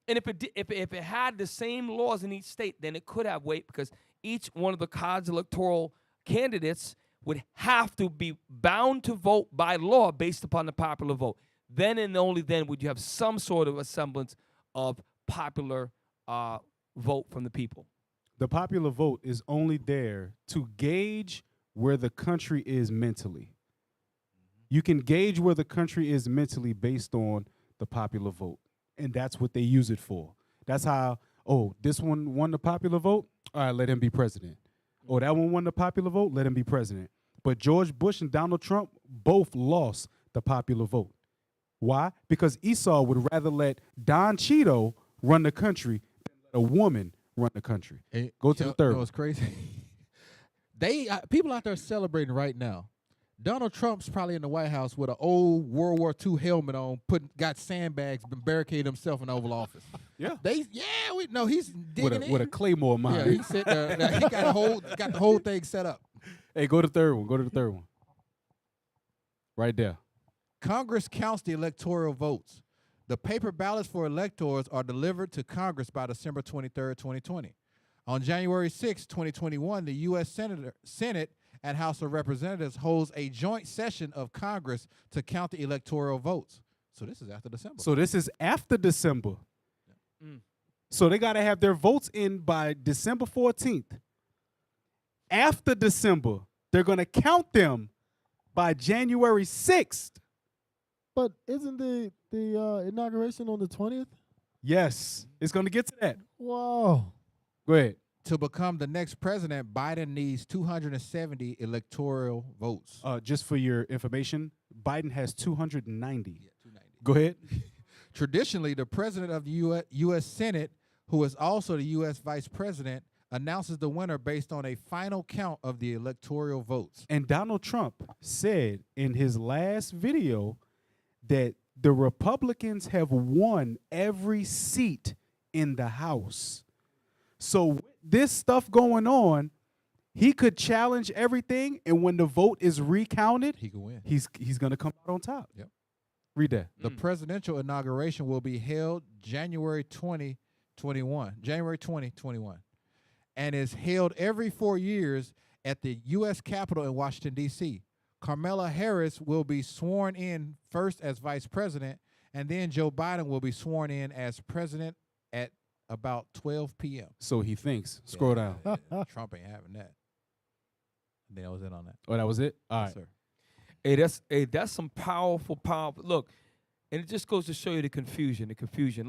Speaker 5: And if it had the same laws in each state, then it could have weight because each one of the college electoral candidates would have to be bound to vote by law based upon the popular vote. Then and only then would you have some sort of a semblance of popular vote from the people.
Speaker 4: The popular vote is only there to gauge where the country is mentally. You can gauge where the country is mentally based on the popular vote. And that's what they use it for. That's how, this one won the popular vote? All right, let him be president. Oh, that one won the popular vote? Let him be president. But George Bush and Donald Trump both lost the popular vote. Why? Because Esau would rather let Don Cheeto run the country than let a woman run the country. Go to the third.
Speaker 6: It was crazy. People out there celebrating right now. Donald Trump's probably in the White House with an old World War II helmet on, got sandbags, been barricaded himself in the Oval Office.
Speaker 4: Yeah.
Speaker 6: He's digging
Speaker 4: with a Claymore mine.
Speaker 6: Yeah, he's sitting there. He got the whole thing set up.
Speaker 4: Hey, go to the third one. Go to the third one. Right there.
Speaker 6: Congress counts the electoral votes. The paper ballots for electors are delivered to Congress by December 23rd, 2020. On January 6, 2021, the U.S. Senate and House of Representatives holds a joint session of Congress to count the electoral votes. So this is after December.
Speaker 4: So they got to have their votes in by December 14th. After December, they're going to count them by January 6th.
Speaker 7: But isn't the inauguration on the 20th?
Speaker 4: Yes. It's going to get to that.
Speaker 7: Wow.
Speaker 4: Go ahead.
Speaker 6: To become the next president, Biden needs 270 electoral votes.
Speaker 4: Just for your information, Biden has 290.
Speaker 6: Yeah, 290.
Speaker 4: Go ahead.
Speaker 6: Traditionally, the president of the U.S. Senate, who is also the U.S. vice president, announces the winner based on a final count of the electoral votes.
Speaker 4: And Donald Trump said in his last video that the Republicans have won every seat in the House. So with this stuff going on, he could challenge everything, and when the vote is recounted,
Speaker 6: He could win.
Speaker 4: he's going to come out on top.
Speaker 6: Yep.
Speaker 4: Read that.
Speaker 6: The presidential inauguration will be held January 2021, and is held every 4 years at the U.S. Capitol in Washington, D.C. Kamala Harris will be sworn in first as vice president, and then Joe Biden will be sworn in as president at about 12 p.m.
Speaker 4: So he thinks. Scroll down.
Speaker 6: Trump ain't having that. And then I was in on that.
Speaker 4: Oh, that was it? All
Speaker 6: Yes,
Speaker 4: right.
Speaker 6: sir.
Speaker 5: That's some powerful. Look, and it just goes to show you the confusion.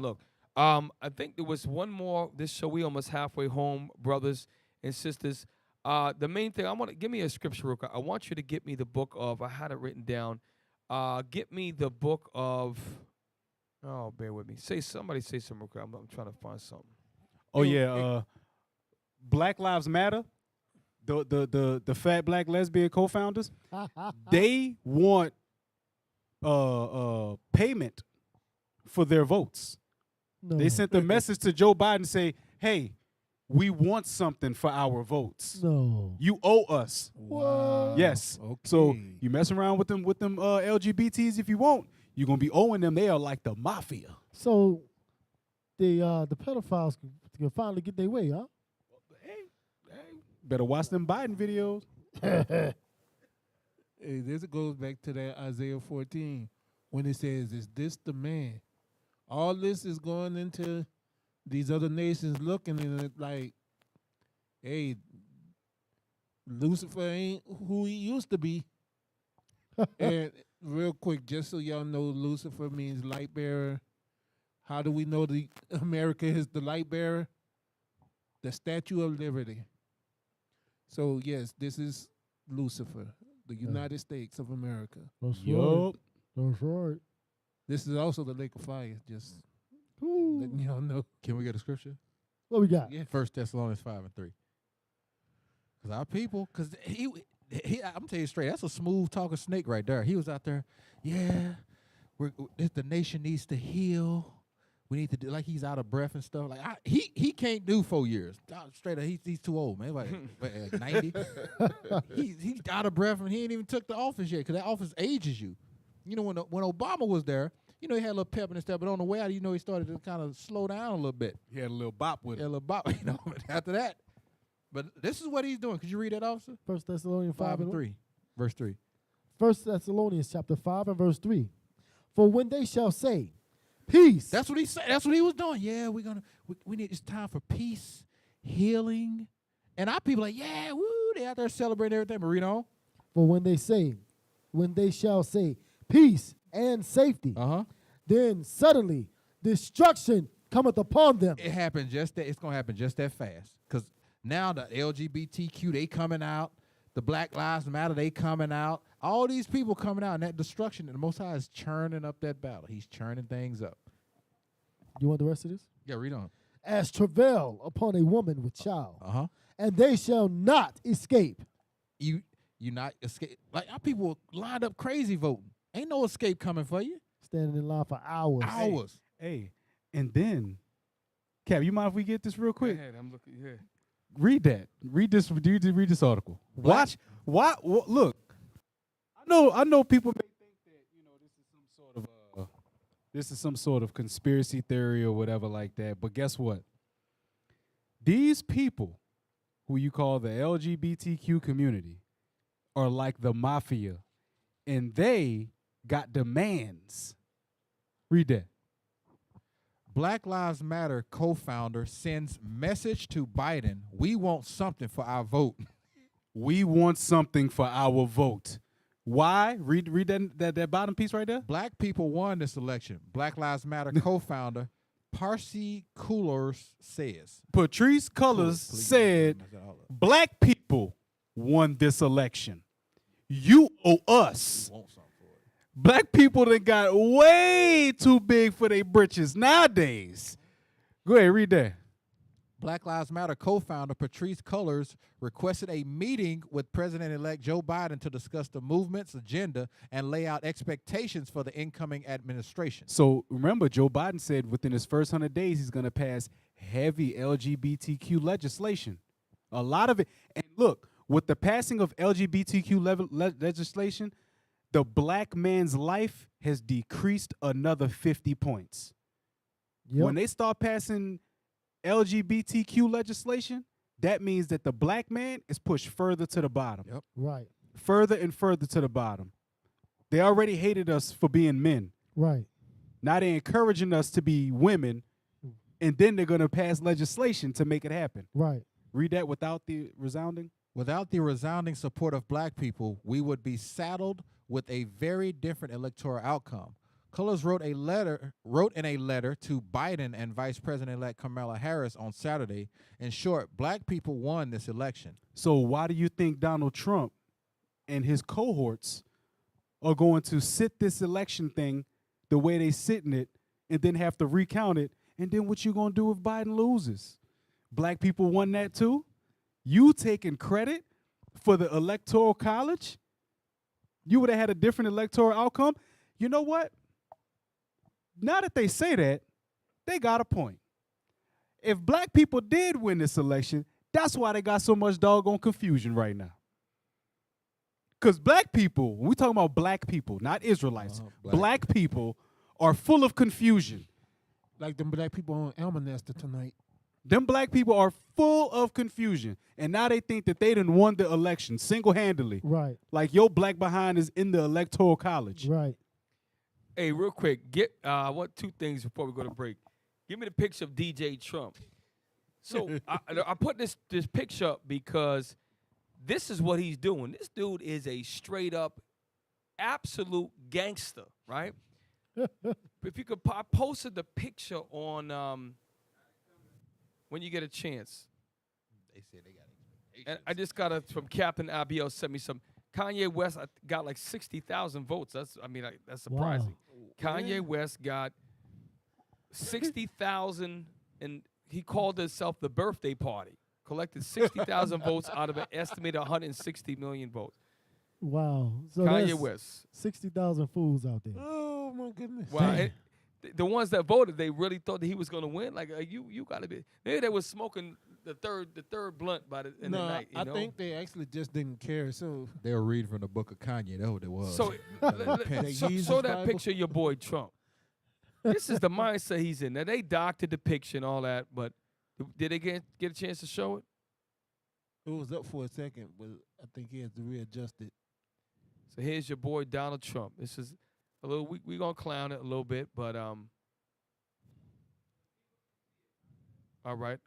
Speaker 5: Look, I think there was one more. This show, we almost halfway home, brothers and sisters. The main thing, give me a scripture real quick. I want you to get me the book of, I had it written down. Get me the book of, bear with me. Somebody say something real quick. I'm trying to find something.
Speaker 4: Oh, yeah. Black Lives Matter, the fat black lesbian co-founders, they want payment for their votes.
Speaker 7: No.
Speaker 4: They sent the message to Joe Biden, say, hey, We want something for our votes.
Speaker 7: No.
Speaker 4: You owe us.
Speaker 1: Wow.
Speaker 4: Yes.
Speaker 1: Okay.
Speaker 4: So you mess around with them LGBTs if you want, you're gonna be owing them. They are like the mafia.
Speaker 7: So the pedophiles can finally get their way, huh?
Speaker 4: Better watch them Biden videos.
Speaker 1: Hey, this goes back to that Isaiah 14 when it says, "Is this the man?" All this is going into these other nations looking and it like, hey, Lucifer ain't who he used to be. And real quick, just so y'all know, Lucifer means light bearer. How do we know the America is the light bearer? The Statue of Liberty. So yes, this is Lucifer, the United States of America.
Speaker 7: That's
Speaker 4: Yup.
Speaker 7: That's right.
Speaker 1: This is also the lake of fire. Just
Speaker 7: Ooh.
Speaker 1: letting y'all know.
Speaker 6: Can we get a scripture?
Speaker 7: What we got?
Speaker 1: Yeah.
Speaker 6: 1 Thessalonians 5:3. Because our people, because I'm telling you straight, that's a smooth talking snake right there. He was out there, yeah, the nation needs to heal. We need to do, like, he's out of breath and stuff. Like, he can't do 4 years. Straight up, he's too old, man. Like 90. He's out of breath and he ain't even took the office yet because that office ages you. You know, when Obama was there, you know, he had a little pep and stuff, but on the way out, you know, he started to kind of slow down a little bit.
Speaker 4: He had a little bop with
Speaker 6: Yeah, a
Speaker 4: it.
Speaker 6: little bop, you know, but after that. But this is what he's doing. Could you read that, officer?
Speaker 7: 1 Thessalonians 5 and
Speaker 6: 3. Verse 3.
Speaker 7: 1 Thessalonians chapter 5 and verse 3. For when they shall say, peace.
Speaker 6: That's what he said. That's what he was doing. Yeah, we need, it's time for peace, healing. And our people like, yeah, woo, they out there celebrating everything. But read on.
Speaker 7: For when they shall say, peace and safety, then suddenly destruction cometh upon them.
Speaker 6: It happened just that. It's gonna happen just that fast. Because now the LGBTQ, they coming out. The Black Lives Matter, they coming out. All these people coming out, and that destruction, and the Most High is churning up that battle. He's churning things up.
Speaker 7: You want the rest of this?
Speaker 6: Yeah, read on.
Speaker 7: As travail upon a woman with child,
Speaker 6: Uh-huh.
Speaker 7: and they shall not escape.
Speaker 6: You not escape. Like, our people lined up crazy voting. Ain't no escape coming for you.
Speaker 7: Standing in line for hours.
Speaker 6: Hours.
Speaker 4: Hey, and then, Cap, you mind if we get this real quick?
Speaker 5: Go ahead, I'm looking here.
Speaker 4: Read that. Read this. Read this article. Watch. Look. I know. People may think that this is some sort of conspiracy theory or whatever like that. But guess what? These people, who you call the LGBTQ community, are like the mafia, and they got demands. Read that.
Speaker 6: Black Lives Matter co-founder sends message to Biden, we want something for our vote.
Speaker 4: We want something for our vote. Why? Read that bottom piece right there.
Speaker 6: Black people won this election. Black Lives Matter co-founder Parsi Coolers says.
Speaker 4: Patrice Cullors said, black people won this election. You owe us. Black people that got way too big for their britches nowadays. Go ahead, read that.
Speaker 6: Black Lives Matter co-founder Patrice Cullors requested a meeting with President-elect Joe Biden to discuss the movement's agenda and lay out expectations for the incoming administration.
Speaker 4: So remember, Joe Biden said within his first 100 days he's going to pass heavy LGBTQ legislation. A lot of it. And look, with the passing of LGBTQ legislation, the black man's life has decreased another 50 points.
Speaker 7: Yep.
Speaker 4: When they start passing LGBTQ legislation, that means that the black man is pushed further to the bottom.
Speaker 6: Yep.
Speaker 7: Right.
Speaker 4: Further and further to the bottom. They already hated us for being men.
Speaker 7: Right.
Speaker 4: Now they're encouraging us to be women, and then they're going to pass legislation to make it happen.
Speaker 7: Right.
Speaker 4: Read that without the resounding.
Speaker 6: Without the resounding support of black people, we would be saddled with a very different electoral outcome. Cullors wrote in a letter to Biden and Vice President-elect Kamala Harris on Saturday. In short, black people won this election.
Speaker 4: So why do you think Donald Trump and his cohorts are going to sit this election thing the way they sitting it and then have to recount it? And then what you going to do if Biden loses? Black people won that too? You taking credit for the electoral college? You would have had a different electoral outcome? You know what? Now that they say that, they got a point. if black people did win this election, that's why they got so much doggone confusion right now. Because black people, when we talking about black people, not Israelites, black people are full of confusion.
Speaker 1: Like them black people on Almanesta tonight.
Speaker 4: Them black people are full of confusion. And now they think that they done won the election single-handedly.
Speaker 7: Right.
Speaker 4: Like your black behind is in the electoral college.
Speaker 7: Right.
Speaker 5: Hey, real quick, I want two things before we go to break. Give me the picture of DJ Trump. So I put this picture up because this is what he's doing. This dude is a straight up, absolute gangster, right? If you could, I posted the picture on when you get a chance.
Speaker 6: They said they got expectations.
Speaker 5: And I just got from Captain IBL sent me some. Kanye West got like 60,000 votes. That's surprising.
Speaker 7: Wow.
Speaker 5: Kanye West got 60,000, and he called himself the birthday party. Collected 60,000 votes out of an estimated 160 million votes.
Speaker 7: Wow. So
Speaker 5: Kanye
Speaker 7: there's
Speaker 5: West.
Speaker 7: 60,000 fools out there.
Speaker 1: Oh my goodness.
Speaker 5: Wow. And the ones that voted, they really thought that he was going to win. Like you got to be. Maybe they was smoking the third blunt by the in the night. You
Speaker 1: I
Speaker 5: know?
Speaker 1: think they actually just didn't care. So
Speaker 6: They were reading from the book of Kanye. That's what it was.
Speaker 5: So,
Speaker 1: Yeezus
Speaker 5: show that
Speaker 1: Bible.
Speaker 5: picture of your boy Trump. This is the mindset he's in. Now, they doctored the picture and all that, but did they get a chance to show it?
Speaker 1: it was up for a second, but I think he has to readjust it.
Speaker 5: So here's your boy Donald Trump. This is a little, we going to clown it a little bit, but all right.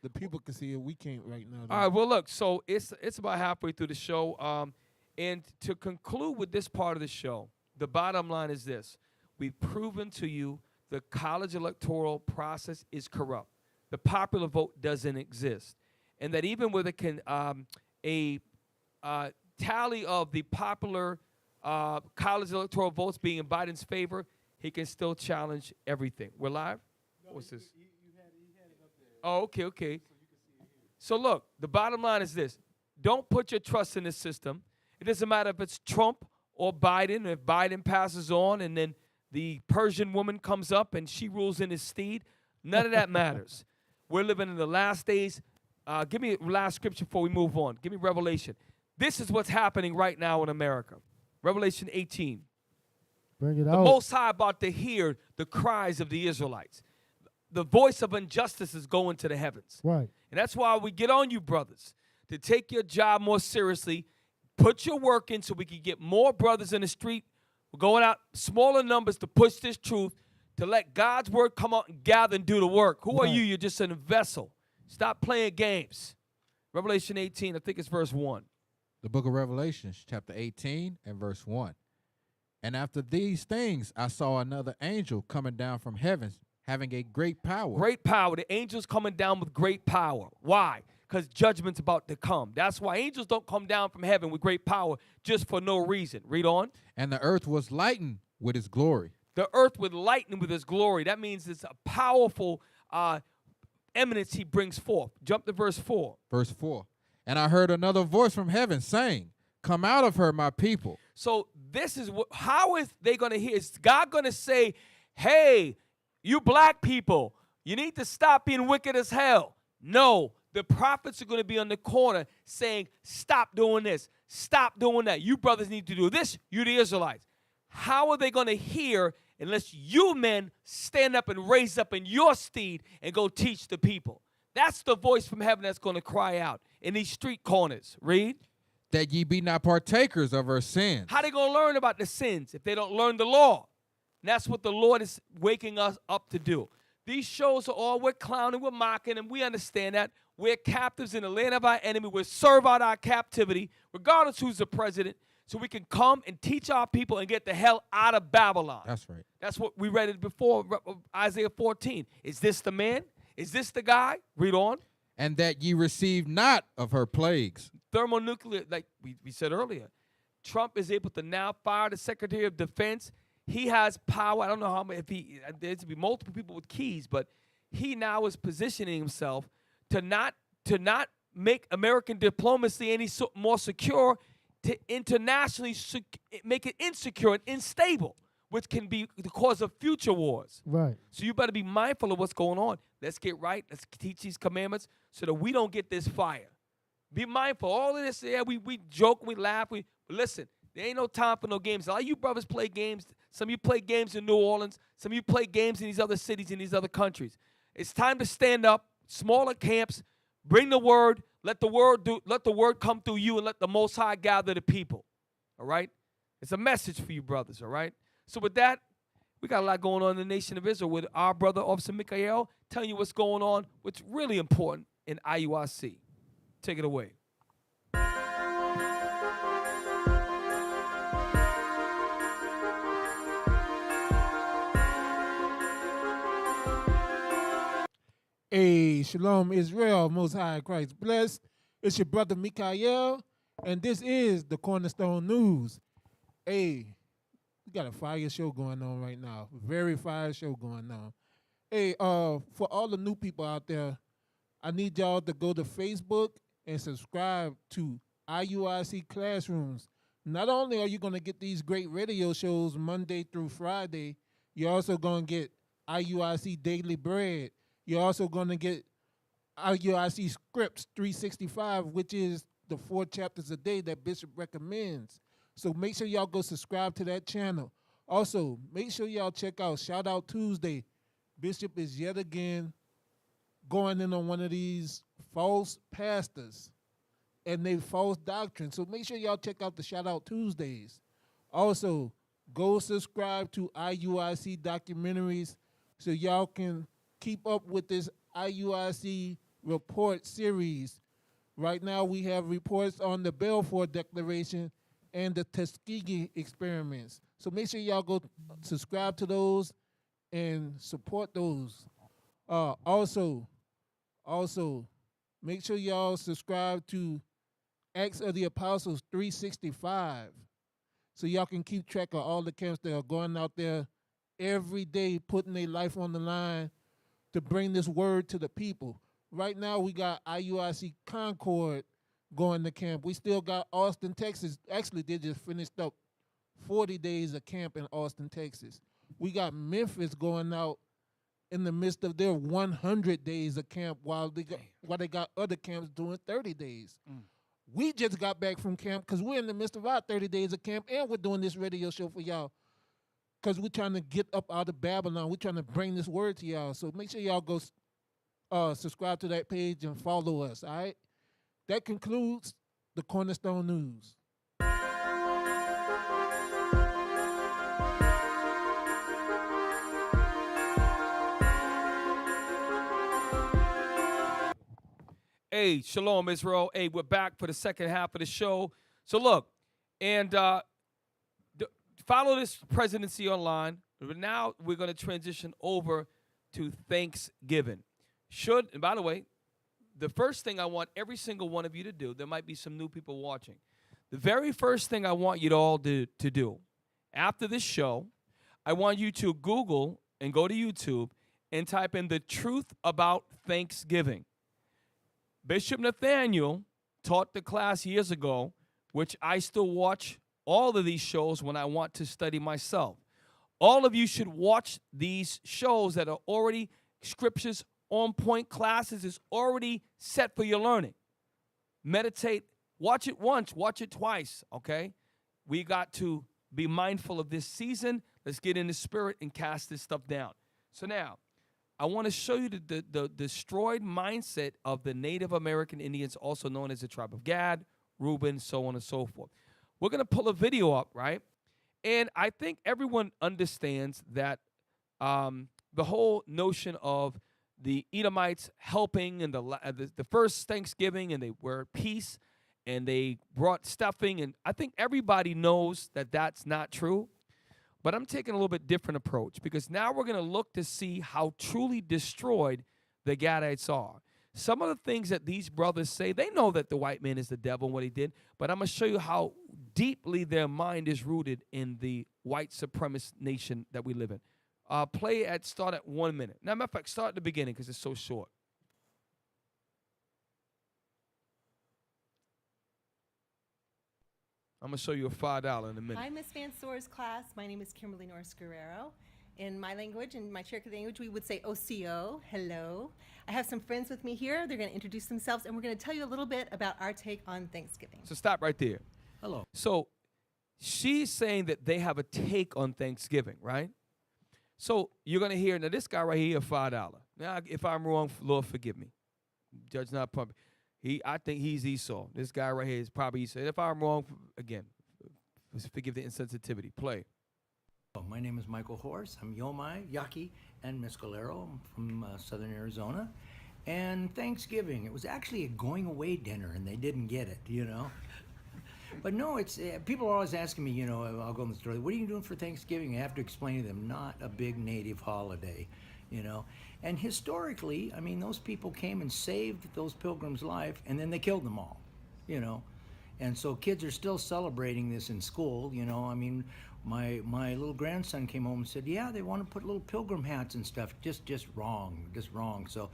Speaker 1: The people can see it. We can't right now. though.
Speaker 5: All right, well, look, so it's about halfway through the show. And to conclude with this part of the show, the bottom line is this. We've proven to you the college electoral process is corrupt. The popular vote doesn't exist. And that even with a tally of the popular college electoral votes being in Biden's favor, he can still challenge everything. We're live? What's this? Oh, okay. So look, the bottom line is this. Don't put your trust in the system. It doesn't matter if it's Trump or Biden. If Biden passes on and then the Persian woman comes up and she rules in his stead, none of that matters. We're living in the last days. Give me last scripture before we move on. Give me Revelation. This is what's happening right now in America. Revelation 18.
Speaker 7: Bring it
Speaker 5: The
Speaker 7: out.
Speaker 5: Most High about to hear the cries of the Israelites. The voice of injustice is going to the heavens.
Speaker 7: Right.
Speaker 5: And that's why we get on you, brothers, to take your job more seriously. Put your work in so we can get more brothers in the street. We're going out smaller numbers to push this truth, to let God's word come out and gather and do the work. Who are
Speaker 7: Right.
Speaker 5: you? You're just a vessel. Stop playing games. Revelation 18, I think it's verse 1.
Speaker 6: The book of Revelation, chapter 18 and verse 1. And after these things, I saw another angel coming down from heaven, having a great power.
Speaker 5: Great power. The angels coming down with great power. Why? Because judgment's about to come. That's why angels don't come down from heaven with great power just for no reason. Read on.
Speaker 6: And the earth was lightened with his glory.
Speaker 5: The earth with lightning with his glory. That means it's a powerful eminence he brings forth. Jump to verse 4.
Speaker 6: Verse 4. And I heard another voice from heaven saying, come out of her, my people.
Speaker 5: So this is how is they going to hear? Is God going to say, hey, you black people, you need to stop being wicked as hell? No. The prophets are going to be on the corner saying, stop doing this. Stop doing that. You brothers need to do this. You the Israelites. How are they going to hear unless you men stand up and raise up in your steed and go teach the people? That's the voice from heaven that's going to cry out in these street corners. Read.
Speaker 6: That ye be not partakers of her sins.
Speaker 5: How they going to learn about the sins if they don't learn the law? And that's what the Lord is waking us up to do. These shows are all, we're clowning, we're mocking, and we understand that. We're captives in the land of our enemy. We'll serve out our captivity, regardless who's the president, so we can come and teach our people and get the hell out of Babylon.
Speaker 6: That's right.
Speaker 5: That's what we read it before, Isaiah 14. Is this the man? Is this the guy? Read on.
Speaker 6: And that ye receive not of her plagues.
Speaker 5: Thermonuclear, like we said earlier. Trump is able to now fire the Secretary of Defense. He has power. I don't know how many, there's to be multiple people with keys, but he now is positioning himself to not make American diplomacy any more secure, to internationally make it insecure and unstable. which can be the cause of future wars.
Speaker 7: Right.
Speaker 5: So you better be mindful of what's going on. Let's get right. Let's teach these commandments so that we don't get this fire. Be mindful. All of this, yeah, we joke, we laugh. But listen, there ain't no time for no games. A lot of you brothers play games. Some of you play games in New Orleans. Some of you play games in these other cities, in these other countries. It's time to stand up, smaller camps, bring the word, let the word come through you, and let the Most High gather the people. All right? It's a message for you brothers, all right? So with that, we got a lot going on in the nation of Israel with our brother, Officer Mikael, telling you what's going on, what's really important in IUIC. Take it away.
Speaker 1: Hey, Shalom Israel, Most High Christ bless. It's your brother Mikael, and this is the Cornerstone News. Hey, we got a fire show going on right now. Very fire show going on. Hey, for all the new people out there, I need y'all to go to Facebook and subscribe to IUIC Classrooms. Not only are you going to get these great radio shows Monday through Friday, you're also going to get IUIC Daily Bread. You're also going to get IUIC Scripts 365, which is the 4 chapters a day that Bishop recommends. So make sure y'all go subscribe to that channel. Also, make sure y'all check out Shout Out Tuesday. Bishop is yet again going in on one of these false pastors and they false doctrine. So make sure y'all check out the Shout Out Tuesdays. Also, go subscribe to IUIC documentaries so y'all can keep up with this IUIC report series. Right now we have reports on the Balfour Declaration and the Tuskegee experiments. So make sure y'all go subscribe to those and support those. Also, make sure y'all subscribe to Acts of the Apostles 365 so y'all can keep track of all the camps that are going out there every day putting their life on the line to bring this word to the people. Right now we got IUIC Concord going to camp. We still got Austin, Texas. Actually, they just finished up 40 days of camp in Austin, Texas. We got Memphis going out in the midst of their 100 days of camp while they got other camps doing 30 days. We just got back from camp because we're in the midst of our 30 days of camp and we're doing this radio show for y'all because we're trying to get up out of Babylon. We're trying to bring this word to y'all. So make sure y'all go subscribe to that page and follow us, all right? That concludes the Cornerstone News.
Speaker 5: Hey, Shalom Israel. Hey, we're back for the second half of the show. So look, and follow this presidency online. But now we're going to transition over to Thanksgiving. And by the way, the first thing I want every single one of you to do, there might be some new people watching. The very first thing I want you to all to do after this show, I want you to Google and go to YouTube and type in the truth about Thanksgiving. Bishop Nathaniel taught the class years ago, which I still watch all of these shows when I want to study myself. All of you should watch these shows that are already scriptures on point classes is already set for your learning. Meditate, watch it once, watch it twice, okay? We got to be mindful of this season. Let's get in the spirit and cast this stuff down. So now, I want to show you the destroyed mindset of the Native American Indians, also known as the tribe of Gad, Reuben, so on and so forth. We're going to pull a video up, right? And I think everyone understands that the whole notion of the Edomites helping in the first Thanksgiving, and they were at peace, and they brought stuffing, and I think everybody knows that that's not true. But I'm taking a little bit different approach because now we're going to look to see how truly destroyed the Gadites are. Some of the things that these brothers say, they know that the white man is the devil and what he did, but I'm going to show you how deeply their mind is rooted in the white supremacist nation that we live in. Start at 1 minute. Now, matter of fact, start at the beginning because it's so short. I'm gonna show you a $5 in a minute.
Speaker 8: Hi, Miss Van Soor's class. My name is Kimberly Norris Guerrero. In my language, in my Cherokee language, we would say OCO, hello. I have some friends with me here. They're going to introduce themselves, and we're going to tell you a little bit about our take on Thanksgiving.
Speaker 5: So stop right there.
Speaker 9: Hello.
Speaker 5: So she's saying that they have a take on Thanksgiving, right? So you're gonna hear now this guy right here, $5. Now, if I'm wrong, Lord forgive me. Judge not pumping. I think he's Esau. This guy right here is probably Esau. If I'm wrong, again, forgive the insensitivity. Play.
Speaker 9: My name is Michael Horse. I'm Yomai, Yaqui, and Mescalero. I'm from southern Arizona. And Thanksgiving, it was actually a going away dinner, and they didn't get it, you know. But no, it's people are always asking me, you know, I'll go in the store, what are you doing for Thanksgiving? I have to explain to them, not a big native holiday, you know. And historically, I mean, those people came and saved those pilgrims' life, and then they killed them all, you know. And so kids are still celebrating this in school, you know. I mean, my little grandson came home and said, yeah, they want to put little pilgrim hats and stuff. Just wrong. So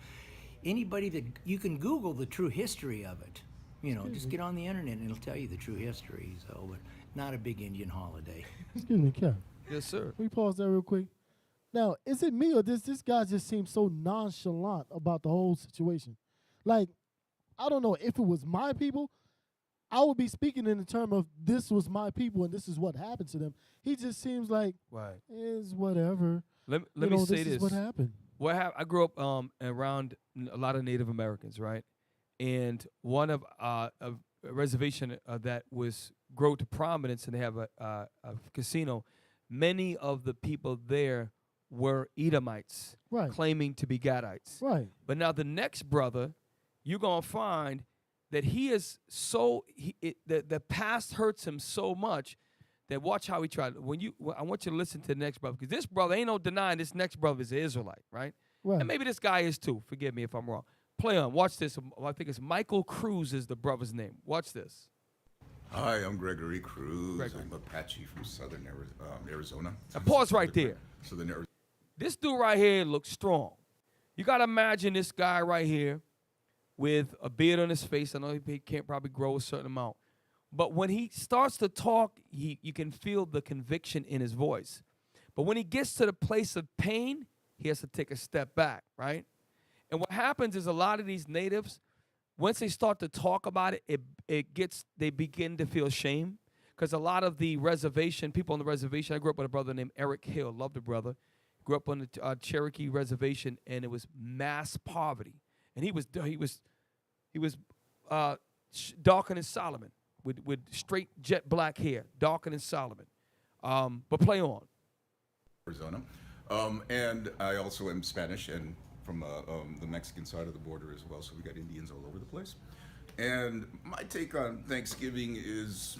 Speaker 9: anybody that, you can Google the true history of it. You know, just get on the internet and it'll tell you the true history. So, but not a big Indian holiday.
Speaker 7: Excuse me, Kevin.
Speaker 5: Yes, sir.
Speaker 7: Can we pause there real quick? Now, is it me or does this guy just seem so nonchalant about the whole situation? Like, I don't know, if it was my people, I would be speaking in the term of this was my people and this is what happened to them. He just seems like
Speaker 5: Right.
Speaker 7: is whatever.
Speaker 5: Let
Speaker 7: You
Speaker 5: me
Speaker 7: know,
Speaker 5: say
Speaker 7: this is what happened.
Speaker 5: I grew up around a lot of Native Americans, right? And one of a reservation that was grow to prominence, and they have a casino. Many of the people there were Edomites,
Speaker 7: Right.
Speaker 5: claiming to be Gadites.
Speaker 7: Right.
Speaker 5: But now the next brother, you're gonna find that he is so the past hurts him so much that watch how he tried. I want you to listen to the next brother, because this brother ain't no denying this next brother is an Israelite, right?
Speaker 7: Right.
Speaker 5: And maybe this guy is too. Forgive me if I'm wrong. Play on. Watch this. I think it's Michael Cruz is the brother's name. Watch this.
Speaker 10: Hi, I'm Gregory Cruz.
Speaker 5: Gregory.
Speaker 10: I'm Apache from southern Arizona.
Speaker 5: Now pause right there.
Speaker 10: Southern Arizona.
Speaker 5: This dude right here looks strong. You got to imagine this guy right here with a beard on his face. I know he can't probably grow a certain amount. But when he starts to talk, you can feel the conviction in his voice. But when he gets to the place of pain, he has to take a step back, right? And what happens is a lot of these natives, once they start to talk about it, they begin to feel shame. Because a lot of the reservation, people on the reservation, I grew up with a brother named Eric Hill, loved the brother. Grew up on the Cherokee reservation, and it was mass poverty. And he was darker than Solomon, with straight jet black hair, darker than Solomon. But play on.
Speaker 10: Arizona. And I also am Spanish and from the Mexican side of the border as well, so we got Indians all over the place. And my take on Thanksgiving is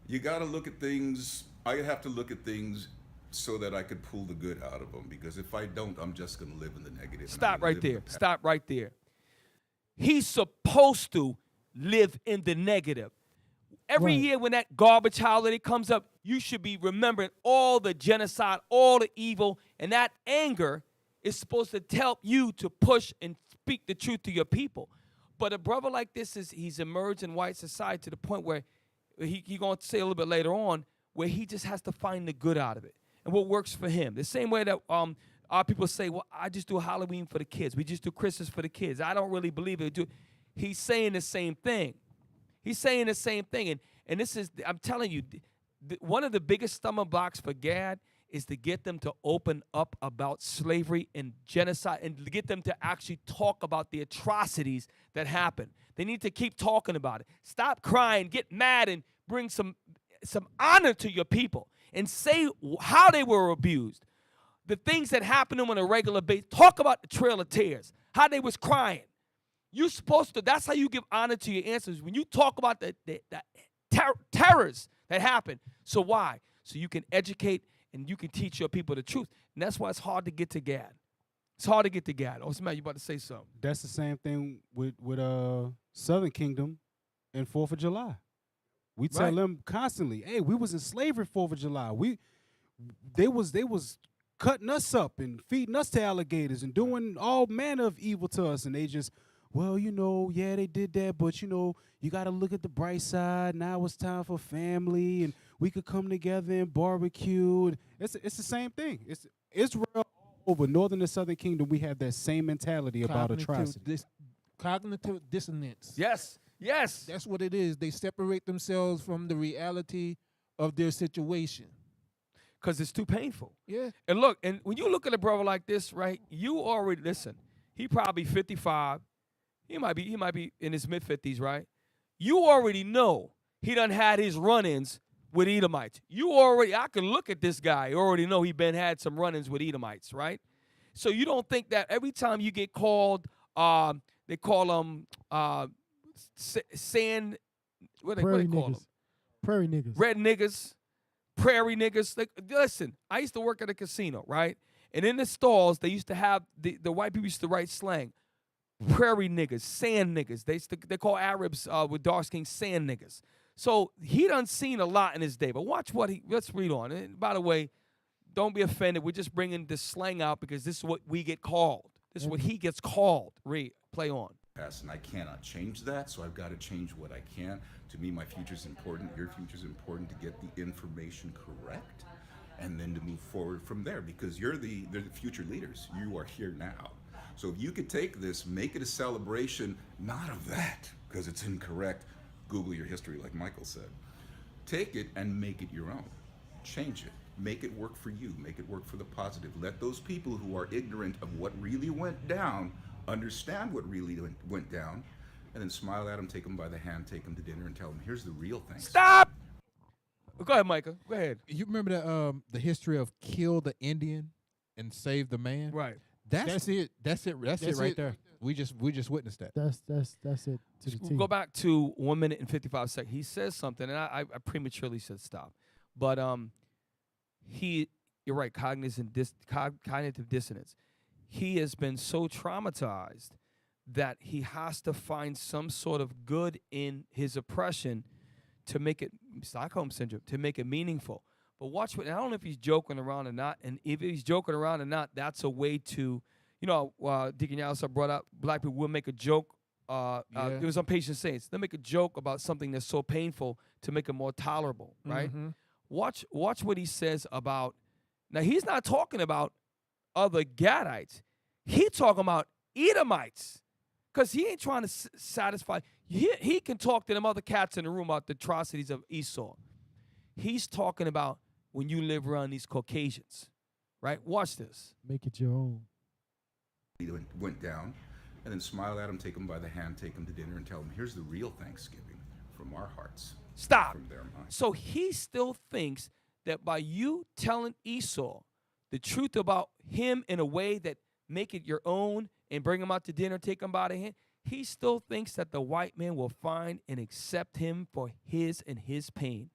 Speaker 10: you got to look at things, I have to look at things so that I could pull the good out of them, because if I don't, I'm just going to live in the negative.
Speaker 5: Stop right there. Stop right there. He's supposed to live in the negative. Every
Speaker 7: Right.
Speaker 5: year when that garbage holiday comes up, you should be remembering all the genocide, all the evil, and that anger is supposed to help you to push and speak the truth to your people. But a brother like this, he's emerged in white society to the point where he's going to say a little bit later on, where he just has to find the good out of it and what works for him. The same way that our people say, well, I just do Halloween for the kids. We just do Christmas for the kids. I don't really believe it. He's saying the same thing. He's saying the same thing. And this is, I'm telling you, one of the biggest stumbling blocks for Gad is to get them to open up about slavery and genocide, and to get them to actually talk about the atrocities that happened. They need to keep talking about it. Stop crying, get mad, and bring some honor to your people, and say how they were abused, the things that happened to them on a regular basis. Talk about the Trail of Tears, how they was crying. You're supposed to, that's how you give honor to your ancestors, when you talk about the terrors that happened. So why? So you can educate and you can teach your people the truth. And that's why it's hard to get to Gad. It's hard to get to Gad. Oh, Matt, you about to say something.
Speaker 4: That's the same thing with Southern Kingdom and 4th of July. We tell
Speaker 5: Right.
Speaker 4: them constantly, hey, we was in slavery 4th of July. They was cutting us up and feeding us to alligators and doing all manner of evil to us, and they just well, yeah, they did that, but you got to look at the bright side. Now it's time for family, and we could come together and barbecue. And it's the same thing. It's Israel all over Northern and Southern Kingdom. We have that same mentality about atrocity.
Speaker 1: Cognitive dissonance.
Speaker 5: Yes. Yes.
Speaker 1: That's what it is. They separate themselves from the reality of their situation.
Speaker 5: Because it's too painful.
Speaker 1: Yeah.
Speaker 5: And look, and when you look at a brother like this, right, you already listen. He probably 55. He might be in his mid-50s, right? You already know he done had his run-ins with Edomites. I can look at this guy. You already know he had some run-ins with Edomites, right? So you don't think that every time you get called, they call them sand. What do they call them?
Speaker 7: Prairie niggas.
Speaker 5: Red niggas, prairie niggas. Listen, I used to work at a casino, right? And in the stalls, they used to have the white people used to write slang. Prairie niggas, sand niggas. They call Arabs with dark skin sand niggas. So he done seen a lot in his day. But watch let's read on. And by the way, don't be offended. We're just bringing this slang out because this is what we get called. This is what he gets called. Play on.
Speaker 10: And I cannot change that, so I've got to change what I can. To me, my future's important. Your future's important to get the information correct, and then to move forward from there. Because they're the future leaders. You are here now. So if you could take this, make it a celebration, not of that, because it's incorrect. Google your history, like Michael said. Take it and make it your own. Change it. Make it work for you. Make it work for the positive. Let those people who are ignorant of what really went down understand what really went down, and then smile at them, take them by the hand, take them to dinner, and tell them, here's the real thing.
Speaker 5: Stop! Go ahead, Micah. Go ahead.
Speaker 6: You remember the history of kill the Indian and save the man?
Speaker 5: Right.
Speaker 6: That's it. That's it right
Speaker 1: it.
Speaker 6: there. We just witnessed that.
Speaker 7: That's it to the
Speaker 5: We'll
Speaker 7: T.
Speaker 5: go back to 1 minute and 55 seconds. He says something, and I prematurely said stop. But you're right, cognitive dissonance. He has been so traumatized that he has to find some sort of good in his oppression to make it, Stockholm Syndrome, to make it meaningful. But watch what, I don't know if he's joking around or not, and if he's joking around or not, that's a way to, Deacon Yalisa brought up, black people will make a joke. It was on Patient Saints. They'll make a joke about something that's so painful to make it more tolerable, right?
Speaker 1: Mm-hmm.
Speaker 5: Watch what he says about, now he's not talking about other Gadites. He talking about Edomites. Because he ain't trying to satisfy. He can talk to them other cats in the room about the atrocities of Esau. He's talking about when you live around these Caucasians, right? Watch this.
Speaker 7: Make it your own.
Speaker 10: Went down, and then smile at them, take them by the hand, take them to dinner, and tell them, here's the real Thanksgiving from our hearts.
Speaker 5: Stop.
Speaker 10: From their minds.
Speaker 5: So he still thinks that by you telling Esau the truth about him in a way that make it your own and bring him out to dinner, take him by the hand, he still thinks that the white man will find and accept him for his and his pain.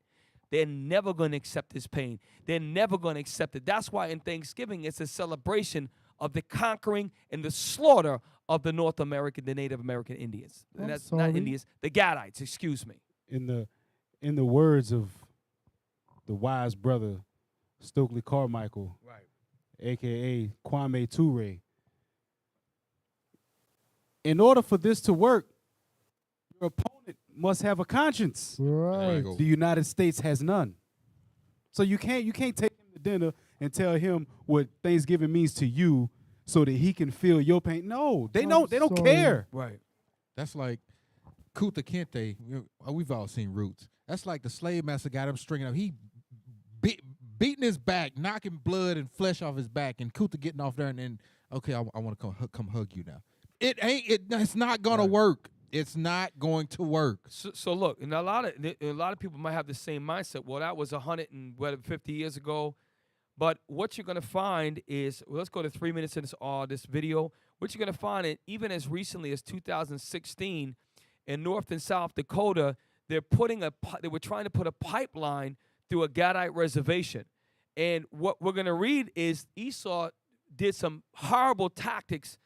Speaker 5: They're never going to accept his pain. They're never going to accept it. That's why in Thanksgiving, it's a celebration of the conquering and the slaughter of the the Native American Indians. And that's not Indians, the Gadites, excuse me.
Speaker 4: In the words of the wise brother Stokely Carmichael,
Speaker 5: Right.
Speaker 4: a.k.a. Kwame Ture, in order for this to work, your opponent must have a conscience.
Speaker 7: Right.
Speaker 6: Right.
Speaker 4: The United States has none. So you can't take him to dinner and tell him what Thanksgiving means to you so that he can feel your pain. No, they don't
Speaker 7: sorry.
Speaker 4: care.
Speaker 5: Right.
Speaker 6: That's like Kuta Kinte. We've all seen Roots. That's like the slave master got him stringing up. He beating his back, knocking blood and flesh off his back, and Kuta getting off there and then, okay, I want to come hug you now. It's not gonna work. It's not going to work.
Speaker 5: So look, and a lot of people might have the same mindset. Well, that was 150 years ago. But what you're going to find is, let's go to 3 minutes in this video. What you're going to find, even as recently as 2016, in North and South Dakota, they were trying to put a pipeline through a Gadite reservation. And what we're going to read is Esau did some horrible tactics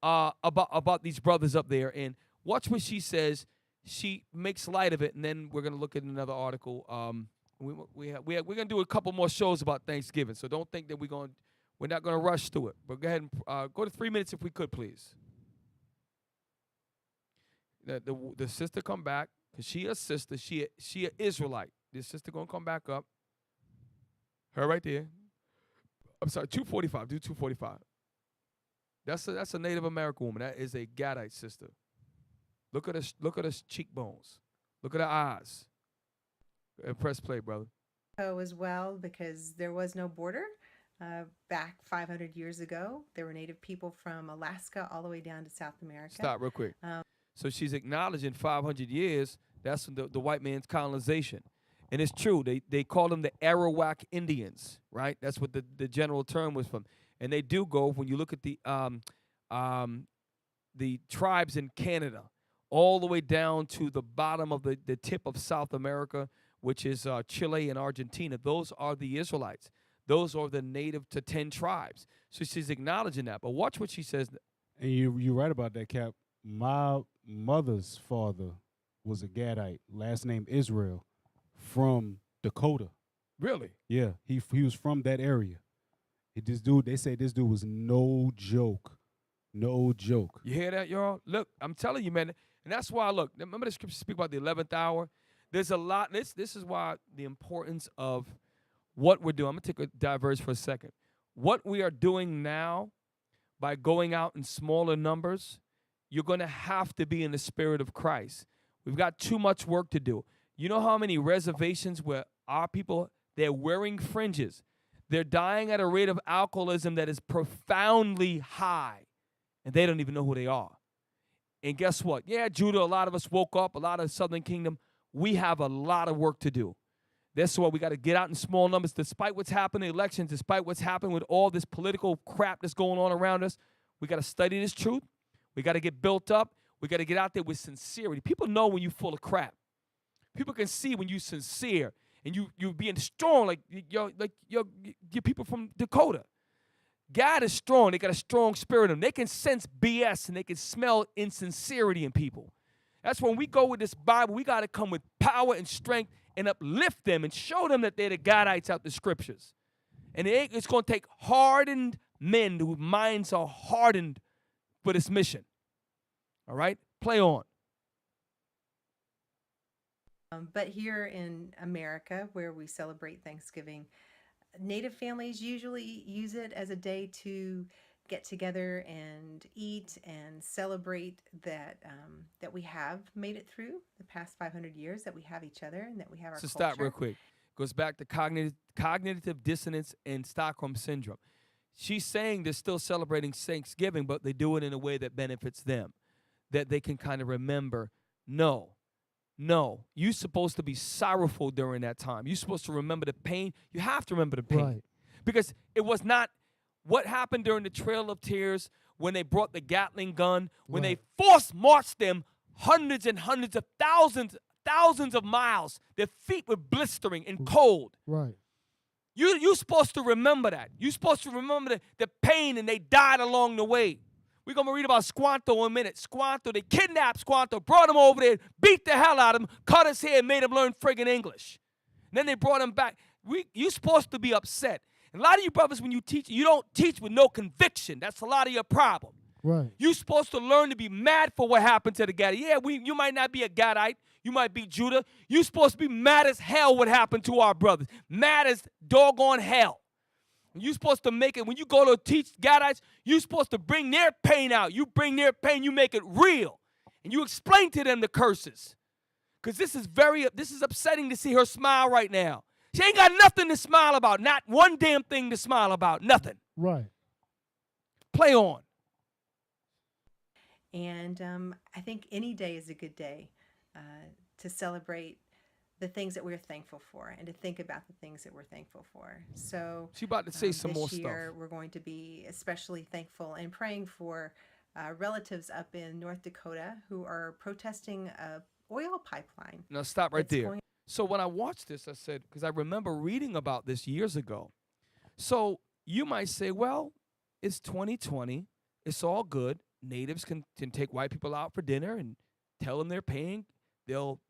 Speaker 5: about these brothers up there. And watch what she says. She makes light of it, and then we're going to look at another article. We're going to do a couple more shows about Thanksgiving, so don't think that we're not going to rush through it. But go ahead and go to 3 minutes if we could, please. The sister come back, because she a sister, she a Israelite. This sister gonna come back up. Her right there. I'm sorry, 245. Do 245. That's a Native American woman. That is a Gadite sister. Look at her cheekbones. Look at her eyes. Press play, brother.
Speaker 8: As well, because there was no border. Back 500 years ago, there were native people from Alaska all the way down to South America.
Speaker 5: Stop real quick. So she's acknowledging 500 years, that's the white man's colonization. And it's true. They call them the Arawak Indians, right? That's what the general term was from. And they do go, when you look at the tribes in Canada, all the way down to the bottom of the tip of South America, which is Chile and Argentina. Those are the Israelites. Those are the native to 10 tribes. So she's acknowledging that. But watch what she says.
Speaker 4: And you're right about that, Cap. My mother's father was a Gadite, last name Israel, from Dakota.
Speaker 5: Really?
Speaker 4: Yeah, he was from that area. They say this dude was no joke. No joke.
Speaker 5: You hear that, y'all? Look, I'm telling you, man. And that's why, look, remember the scripture speak about the 11th hour? There's a lot. This is why the importance of what we're doing. I'm going to take a diverge for a second. What we are doing now by going out in smaller numbers, you're going to have to be in the spirit of Christ. We've got too much work to do. You know how many reservations where our people, they're wearing fringes. They're dying at a rate of alcoholism that is profoundly high, and they don't even know who they are. And guess what? Yeah, Judah, a lot of us woke up, a lot of Southern Kingdom. We have a lot of work to do. That's why we got to get out in small numbers, despite what's happening in elections, despite what's happening with all this political crap that's going on around us. We got to study this truth. We got to get built up. We got to get out there with sincerity. People know when you're full of crap. People can see when you're sincere and you being strong, like your people from Dakota. God is strong. They got a strong spirit in them. They can sense BS and they can smell insincerity in people. That's when we go with this Bible, we got to come with power and strength and uplift them and show them that they're the Gadites out the scriptures. And it's going to take hardened men whose minds are hardened for this mission. All right? Play on.
Speaker 8: But here in America, where we celebrate Thanksgiving, Native families usually use it as a day to get together and eat and celebrate that that we have made it through the past 500 years, that we have each other and that we have our
Speaker 5: So
Speaker 8: culture.
Speaker 5: stop real quick. Goes back to cognitive dissonance and Stockholm syndrome. She's saying they're still celebrating Thanksgiving, but they do it in a way that benefits them, that they can kind of remember, no, you're supposed to be sorrowful during that time. You're supposed to remember the pain. You have to remember the pain.
Speaker 7: Right.
Speaker 5: Because it was not what happened during the Trail of Tears when they brought the Gatling gun, when they force marched them hundreds and hundreds of thousands of miles. Their feet were blistering and cold.
Speaker 7: Right.
Speaker 5: You're supposed to remember that. You're supposed to remember the pain, and they died along the way. We're going to read about Squanto in a minute. Squanto, they kidnapped Squanto, brought him over there, beat the hell out of him, cut his hair, and made him learn friggin' English. And then they brought him back. You're supposed to be upset. And a lot of you brothers, when you teach, you don't teach with no conviction. That's a lot of your problem.
Speaker 7: Right.
Speaker 5: You're supposed to learn to be mad for what happened to the Gadite. Yeah, you might not be a Gadite. You might be Judah. You're supposed to be mad as hell what happened to our brothers. Mad as doggone hell. You're supposed to make it, when you go to teach Gadites, you're supposed to bring their pain out. You bring their pain, you make it real. And you explain to them the curses. Because this is upsetting to see her smile right now. She ain't got nothing to smile about. Not one damn thing to smile about. Nothing.
Speaker 7: Right.
Speaker 5: Play on.
Speaker 8: And I think any day is a good day to celebrate the things that we're thankful for and to think about the things that we're thankful for. So
Speaker 5: She about to say some more
Speaker 8: this year
Speaker 5: stuff.
Speaker 8: we're going to be especially thankful and praying for relatives up in North Dakota who are protesting a oil pipeline.
Speaker 5: Now stop right
Speaker 8: It's
Speaker 5: there.
Speaker 8: going-
Speaker 5: So when I watched this, I said, because I remember reading about this years ago. So you might say, well, it's 2020. It's all good. Natives can take white people out for dinner and tell them they're paying. They'll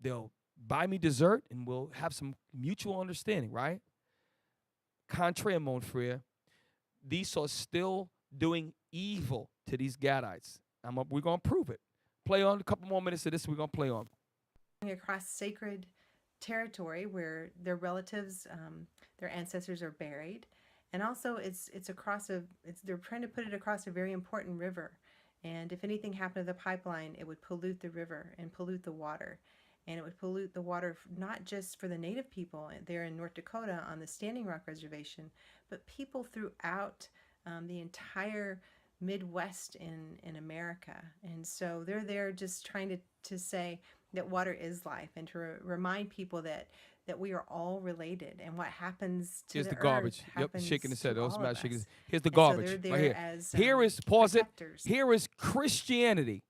Speaker 5: buy me dessert and we'll have some mutual understanding, right? Contraire, mon frere, these are still doing evil to these Gadites. We're going to prove it. play on a couple more minutes of this. We're gonna play on.
Speaker 8: Across sacred territory where their relatives, their ancestors are buried, and also they're trying to put it across a very important river. And if anything happened to the pipeline, it would pollute the river and pollute the water. And it would pollute the water not just for the native people there in North Dakota on the Standing Rock Reservation, but people throughout the entire Midwest in America. And so they're there just trying to say that water is life, and to remind people that we are all related, and what happens to
Speaker 5: Here's the
Speaker 8: earth
Speaker 5: garbage. Yep,
Speaker 8: happens
Speaker 5: shaking his head.
Speaker 8: to
Speaker 5: Those
Speaker 8: all
Speaker 5: not
Speaker 8: of
Speaker 5: shaking his.
Speaker 8: us.
Speaker 5: Here's the
Speaker 8: And so
Speaker 5: garbage
Speaker 8: they're there
Speaker 5: right here.
Speaker 8: as,
Speaker 5: Here is pause
Speaker 8: protectors.
Speaker 5: it. Here is Christianity.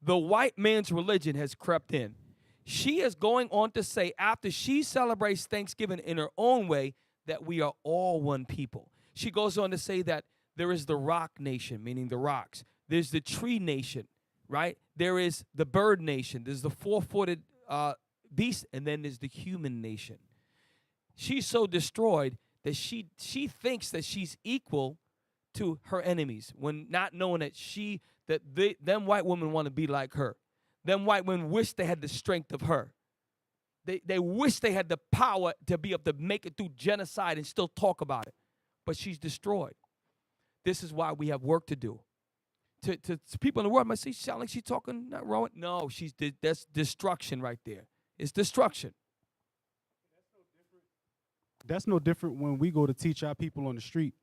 Speaker 5: The white man's religion has crept in. She is going on to say, after she celebrates Thanksgiving in her own way, that we are all one people. She goes on to say that there is the rock nation, meaning the rocks. There's the tree nation, right? There is the bird nation. There's the four-footed beast, and then there's the human nation. She's so destroyed that she thinks that she's equal to her enemies, when not knowing that them white women want to be like her. Them white women wish they had the strength of her. They wish they had the power to be able to make it through genocide and still talk about it. But she's destroyed. This is why we have work to do. To people in the world might say, sound like she's talking not wrong. No, that's destruction right there. It's destruction.
Speaker 4: That's no different when we go to teach our people on the street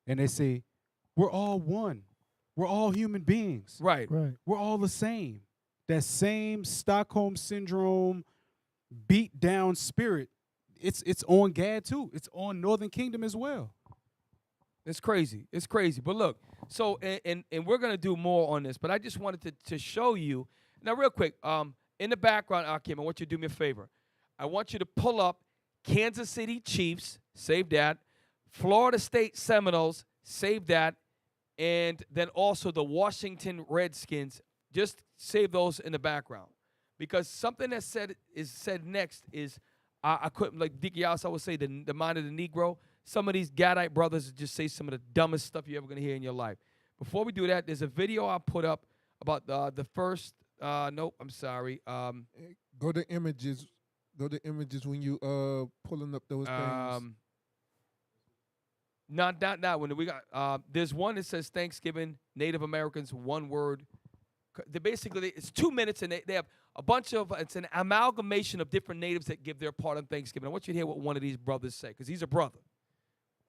Speaker 4: and they say, we're all one. We're all human beings.
Speaker 5: Right.
Speaker 7: Right.
Speaker 4: We're all the same. That same Stockholm syndrome, beat down spirit, it's on Gad too. It's on Northern Kingdom as well.
Speaker 5: It's crazy. It's crazy. But look, so and we're gonna do more on this, but I just wanted to show you now real quick. In the background, Akim, I want you to do me a favor. I want you to pull up Kansas City Chiefs, save that. Florida State Seminoles, save that. And then also the Washington Redskins, just save those in the background. Because something that is said next is, I couldn't, like Dickie Alsa would say, the mind of the Negro. Some of these Gadite brothers just say some of the dumbest stuff you're ever going to hear in your life. Before we do that, there's a video I put up about the first, nope, I'm sorry.
Speaker 1: Go to images. Go to images when you pulling up those things.
Speaker 5: Not that one. We got there's one that says Thanksgiving Native Americans, one word. They basically, it's 2 minutes, and they have a bunch of, it's an amalgamation of different natives that give their part on Thanksgiving. I want you to hear what one of these brothers say, because he's a brother.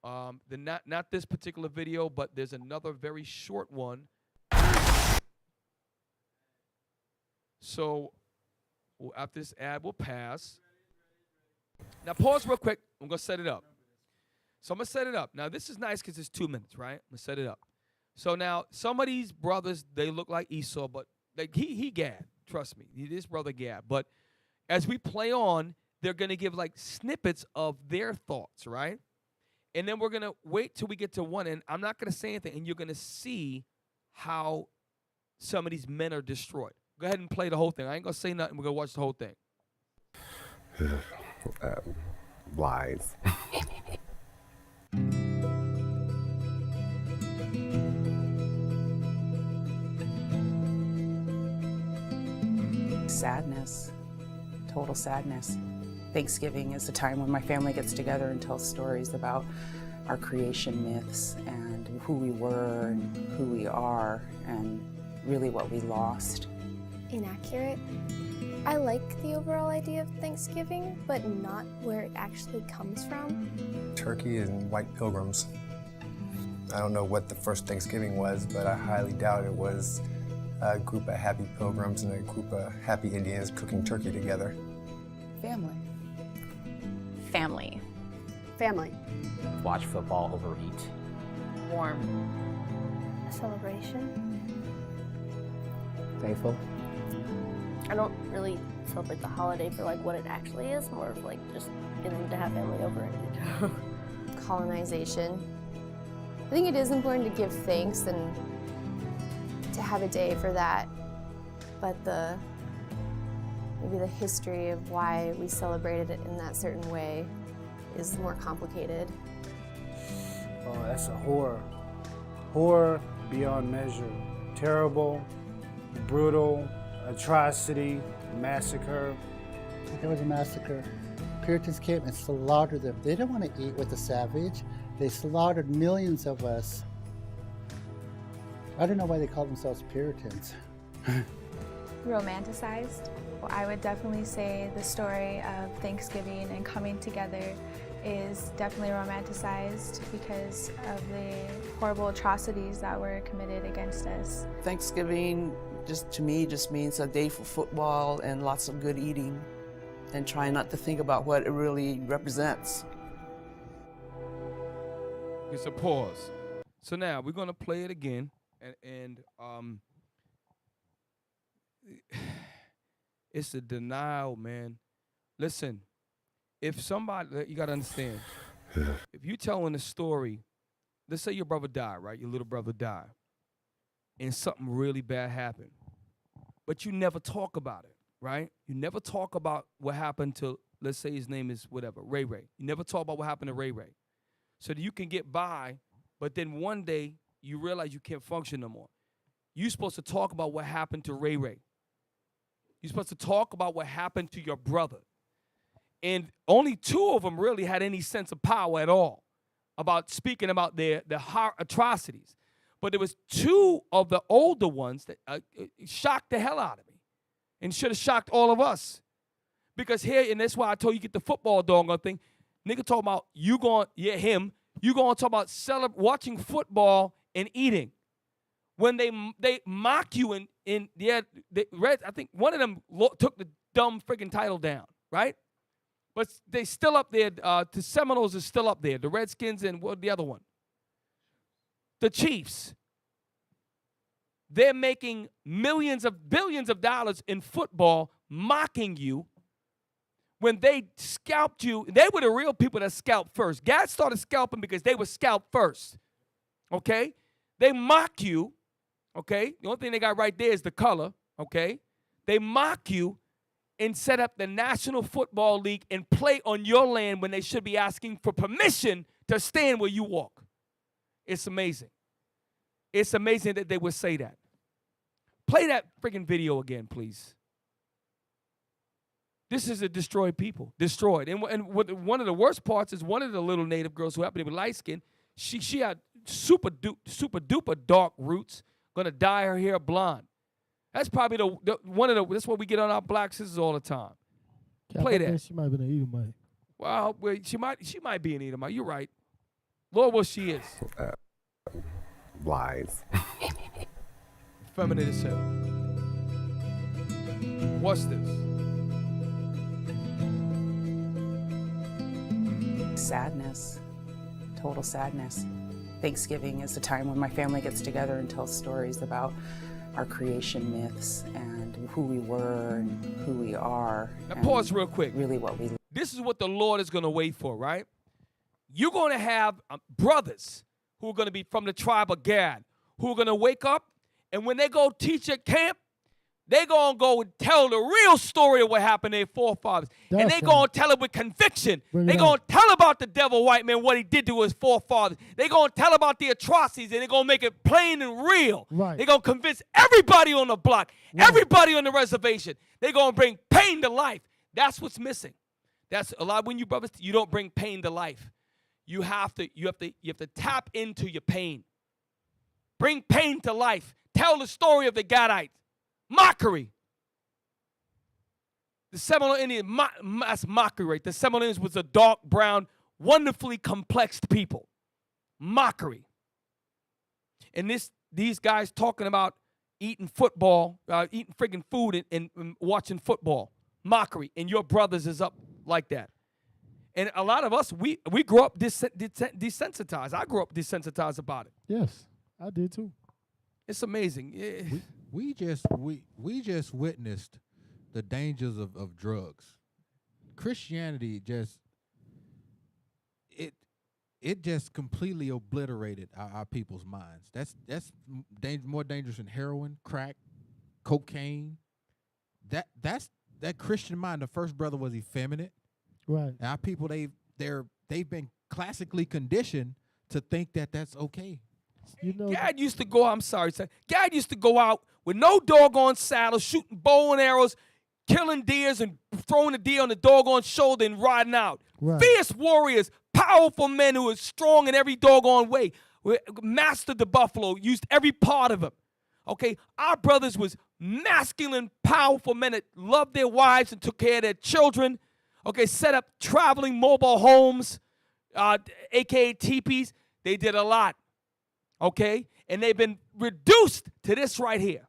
Speaker 5: Not this particular video, but there's another very short one. So after this ad will pass. Now pause real quick. I'm going to set it up. So I'm going to set it up. Now this is nice because it's 2 minutes, right? I'm going to set it up. So now some of these brothers, they look like Esau, but like he Gad. Trust me. This brother Gad. But as we play on, they're going to give like snippets of their thoughts, right? And then we're going to wait till we get to one, and I'm not going to say anything, and you're going to see how some of these men are destroyed. Go ahead and play the whole thing. I ain't going to say nothing. We're going to watch the whole thing.
Speaker 11: Lies.
Speaker 12: Sadness, total sadness. Thanksgiving is a time when my family gets together and tells stories about our creation myths and who we were and who we are and really what we lost.
Speaker 13: Inaccurate. I like the overall idea of Thanksgiving, but not where it actually comes from.
Speaker 11: Turkey and white pilgrims. I don't know what the first Thanksgiving was, but I highly doubt it was a group of happy pilgrims and a group of happy Indians cooking turkey together.
Speaker 12: Family.
Speaker 14: Family.
Speaker 15: Family.
Speaker 16: Watch football, overeat.
Speaker 14: Warm.
Speaker 13: A celebration.
Speaker 16: Faithful.
Speaker 17: I don't really celebrate the holiday for like what it actually is, more of like just getting to have family over and eat.
Speaker 13: Colonization. I think it is important to give thanks and to have a day for that, but maybe the history of why we celebrated it in that certain way is more complicated.
Speaker 18: Oh, that's a horror. Horror beyond measure. Terrible,
Speaker 14: brutal atrocity, massacre.
Speaker 15: There was a massacre. Puritans came and slaughtered them. They didn't want to eat with the savage. They slaughtered millions of us. I don't know why they call themselves Puritans.
Speaker 19: Romanticized. Well, I would definitely say the story of Thanksgiving and coming together is definitely romanticized because of the horrible atrocities that were committed against us.
Speaker 20: Thanksgiving, just to me, just means a day for football and lots of good eating and trying not to think about what it really represents.
Speaker 5: It's a pause. So now we're gonna play it again, and it's a denial, man. Listen, if somebody, you gotta understand, if you telling a story, let's say your brother died, right? Your little brother died, and something really bad happened, but you never talk about it, right? You never talk about what happened to, let's say his name is whatever, Ray Ray. You never talk about what happened to Ray Ray, so that you can get by, but then one day you realize you can't function no more. You're supposed to talk about what happened to Ray Ray. You're supposed to talk about what happened to your brother. And only 2 of them really had any sense of power at all about speaking about the atrocities. But there was 2 of the older ones that shocked the hell out of me and should have shocked all of us. Because here, and that's why I told you get the football doggone thing. Nigga talking about you going to talk about watching football and eating. When they mock you I think one of them took the dumb freaking title down, right? But they still up there. The Seminoles is still up there. The Redskins and what the other one? The Chiefs. They're making billions of dollars in football, mocking you. When they scalped you, they were the real people that scalped first. God started scalping because they were scalped first. Okay? They mock you. Okay? The only thing they got right there is the color. Okay? They mock you and set up the National Football League and play on your land when they should be asking for permission to stand where you walk. It's amazing. It's amazing that they would say that. Play that freaking video again, please. This is a destroyed people. Destroyed. And one of the worst parts is one of the little native girls who happened to be light skinned, she had super duper dark roots, gonna dye her hair blonde. That's probably that's what we get on our black sisters all the time. Play that.
Speaker 7: She might have been an Edomite.
Speaker 5: Well, she might be an Edomite. You're right. Lord, what she is.
Speaker 21: Lies.
Speaker 5: Feminine as hell. What's this?
Speaker 12: Sadness, total sadness. Thanksgiving is the time when my family gets together and tells stories about our creation myths and who we were and who we are.
Speaker 5: Now pause real quick.
Speaker 12: Really what we.
Speaker 5: This is what the Lord is going to wait for, right? You're going to have brothers who are going to be from the tribe of Gad, who are going to wake up, and when they go teach at camp, they're going to go and tell the real story of what happened to their forefathers. And they're going to tell it with conviction. They're going to tell about the devil white man, what he did to his forefathers. They're going to tell about the atrocities, and they're going to make it plain and real.
Speaker 7: Right.
Speaker 5: They're going to convince everybody on the block, everybody on the reservation. They're going to bring pain to life. That's what's missing. That's a lot when you brothers, you don't bring pain to life. You have to tap into your pain. Bring pain to life. Tell the story of the Gadites. Mockery. The Seminole Indian, that's mockery, right? The Seminole Indians was a dark brown, wonderfully complexed people. Mockery. And these guys talking about eating football, eating friggin' food and watching football. Mockery. And your brothers is up like that. And a lot of us, we grew up desensitized. I grew up desensitized about it.
Speaker 7: Yes, I did too.
Speaker 5: It's amazing. Yeah.
Speaker 6: We just witnessed the dangers of drugs. Christianity it just completely obliterated our people's minds. That's more dangerous than heroin, crack, cocaine. That's that Christian mind. The first brother was effeminate.
Speaker 7: Right.
Speaker 6: And our people they've been classically conditioned to think that that's okay.
Speaker 7: You know,
Speaker 5: Gad used to go, I'm sorry, son. Gad used to go out with no doggone saddle, shooting bow and arrows, killing deers and throwing the deer on the doggone shoulder and riding out.
Speaker 7: Right.
Speaker 5: Fierce warriors, powerful men who were strong in every doggone way. Mastered the buffalo, used every part of him. Okay, our brothers was masculine, powerful men that loved their wives and took care of their children. Okay, set up traveling mobile homes, aka teepees. They did a lot. Okay, and they've been reduced to this right here.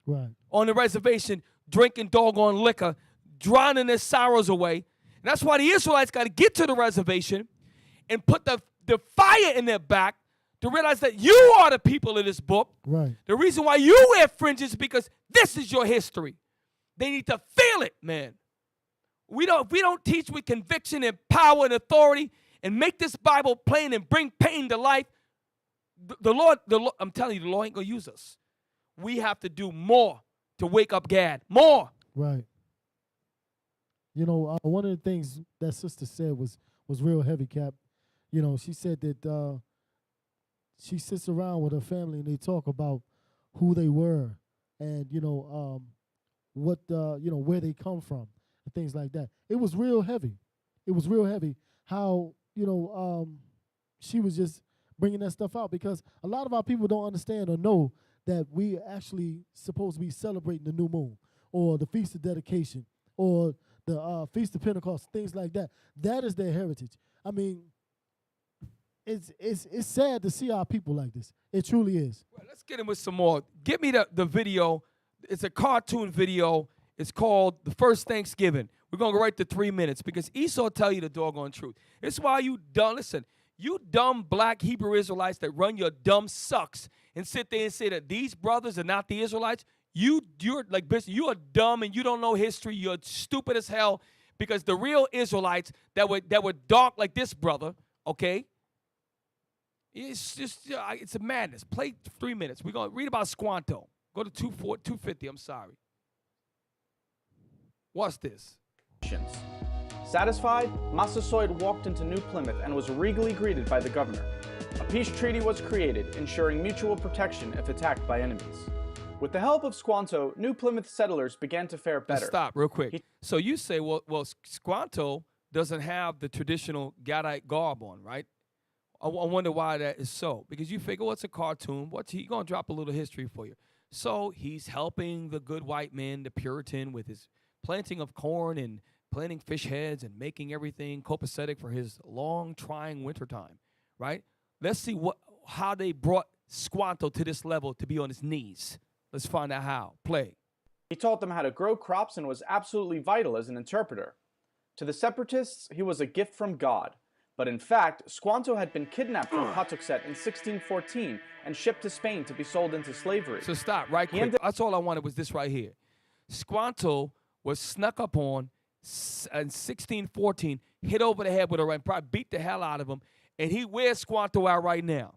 Speaker 7: Right.
Speaker 5: On the reservation, drinking doggone liquor, drowning their sorrows away. And that's why the Israelites got to get to the reservation and put the fire in their back to realize that you are the people of this book.
Speaker 7: Right.
Speaker 5: The reason why you wear fringes is because this is your history. They need to feel it, man. If we don't teach with conviction and power and authority and make this Bible plain and bring pain to life, the Lord, I'm telling you, the Lord ain't going to use us. We have to do more to wake up Gad. More.
Speaker 7: Right. You know, one of the things that sister said was real heavy, Cap. You know, she said that she sits around with her family and they talk about who they were and, you know, what, you know, where they come from and things like that. It was real heavy. It was real heavy how, you know, she was just bringing that stuff out because a lot of our people don't understand or know that we actually supposed to be celebrating the new moon or the Feast of Dedication or the Feast of Pentecost, things like that. That is their heritage. I mean, it's sad to see our people like this. It truly is.
Speaker 5: Well, let's get in with some more. Give me the video. It's a cartoon video. It's called The First Thanksgiving. We're going to go right to 3 minutes because Esau tell you the doggone truth. It's why you dumb, listen, you dumb black Hebrew Israelites that run your dumb sucks and sit there and say that these brothers are not the Israelites, you're like, Bishop, you are dumb and you don't know history. You're stupid as hell because the real Israelites that were dark like this brother, okay, it's just, it's a madness. Play 3 minutes. We're going to read about Squanto. Go to 250, I'm sorry. What's this?
Speaker 21: Satisfied, Massasoit walked into New Plymouth and was regally greeted by the governor. A peace treaty was created, ensuring mutual protection if attacked by enemies. With the help of Squanto, New Plymouth settlers began to fare better.
Speaker 5: Stop real quick. So you say, well, Squanto doesn't have the traditional Gadite garb on, right? I wonder why that is so. Because you figure, well, it's a cartoon. What's he going to drop a little history for you? So he's helping the good white man, the Puritan, with his planting of corn and planting fish heads and making everything copacetic for his long, trying wintertime, right? Let's see how they brought Squanto to this level to be on his knees. Let's find out how. Play.
Speaker 21: He taught them how to grow crops and was absolutely vital as an interpreter. To the separatists, he was a gift from God. But in fact, Squanto had been kidnapped from Patuxet in 1614 and shipped to Spain to be sold into slavery.
Speaker 5: So stop right quick. That's all I wanted was this right here. Squanto was snuck up on in 1614, hit over the head with a right, probably beat the hell out of him, and where's Squanto at right now?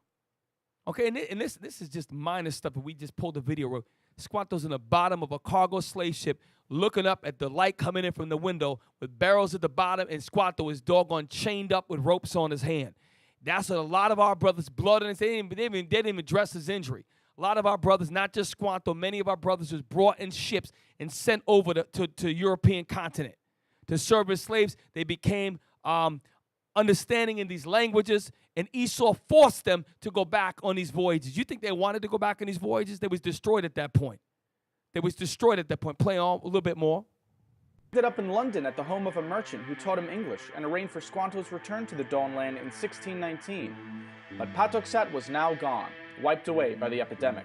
Speaker 5: Okay, and this is just minor stuff, and we just pulled the video. Squanto's in the bottom of a cargo slave ship, looking up at the light coming in from the window with barrels at the bottom, and Squanto is doggone chained up with ropes on his hand. That's what a lot of our brothers' blood, and they didn't even address his injury. A lot of our brothers, not just Squanto, many of our brothers was brought in ships and sent over to European continent to serve as slaves. They became understanding in these languages, and Esau forced them to go back on these voyages. You think they wanted to go back on these voyages? They was destroyed at that point. Play on a little bit more.
Speaker 21: He ended up in London at the home of a merchant who taught him English and arranged for Squanto's return to the Dawnland in 1619. But Patuxet was now gone, wiped away by the epidemic.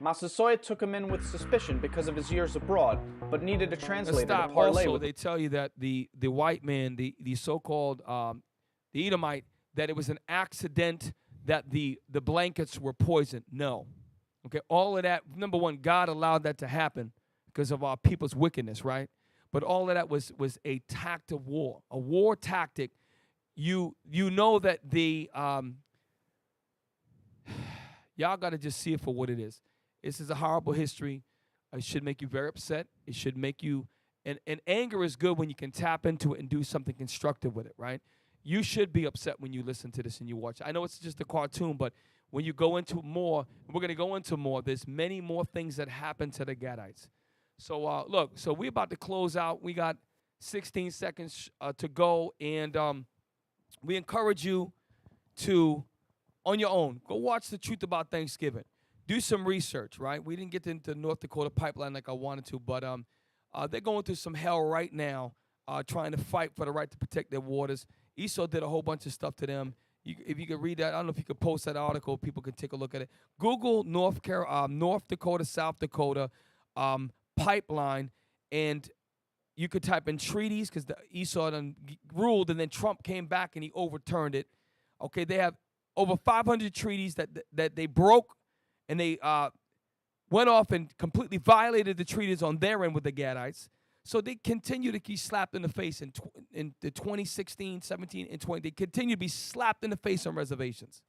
Speaker 21: Massasoit took him in with suspicion because of his years abroad, but needed a translator to parlay
Speaker 5: also,
Speaker 21: with.
Speaker 5: They tell you that the white man, the so-called the Edomite, that it was an accident that the blankets were poisoned. No. Okay, all of that, number one, God allowed that to happen because of our people's wickedness, right? But all of that was a tact of war, a war tactic. You know that the y'all got to just see it for what it is. This is a horrible history. It should make you very upset. It should make you, and anger is good when you can tap into it and do something constructive with it, right? You should be upset when you listen to this and you watch. I know it's just a cartoon, but when you go into more, we're going to go into more, there's many more things that happen to the Gadites. So, look, so we're about to close out. We got 16 seconds to go, and we encourage you to, on your own, go watch The Truth About Thanksgiving. Do some research, right? We didn't get into North Dakota pipeline like I wanted to, but they're going through some hell right now, trying to fight for the right to protect their waters. Esau did a whole bunch of stuff to them. If you could read that, I don't know if you could post that article. People can take a look at it. Google North Dakota, South Dakota pipeline, and you could type in treaties because Esau done ruled, and then Trump came back and he overturned it. Okay, they have over 500 treaties that they broke, and they went off and completely violated the treaties on their end with the Gadites. So they continue to be slapped in the face in the 2016, 17, and 20. They continue to be slapped in the face on reservations.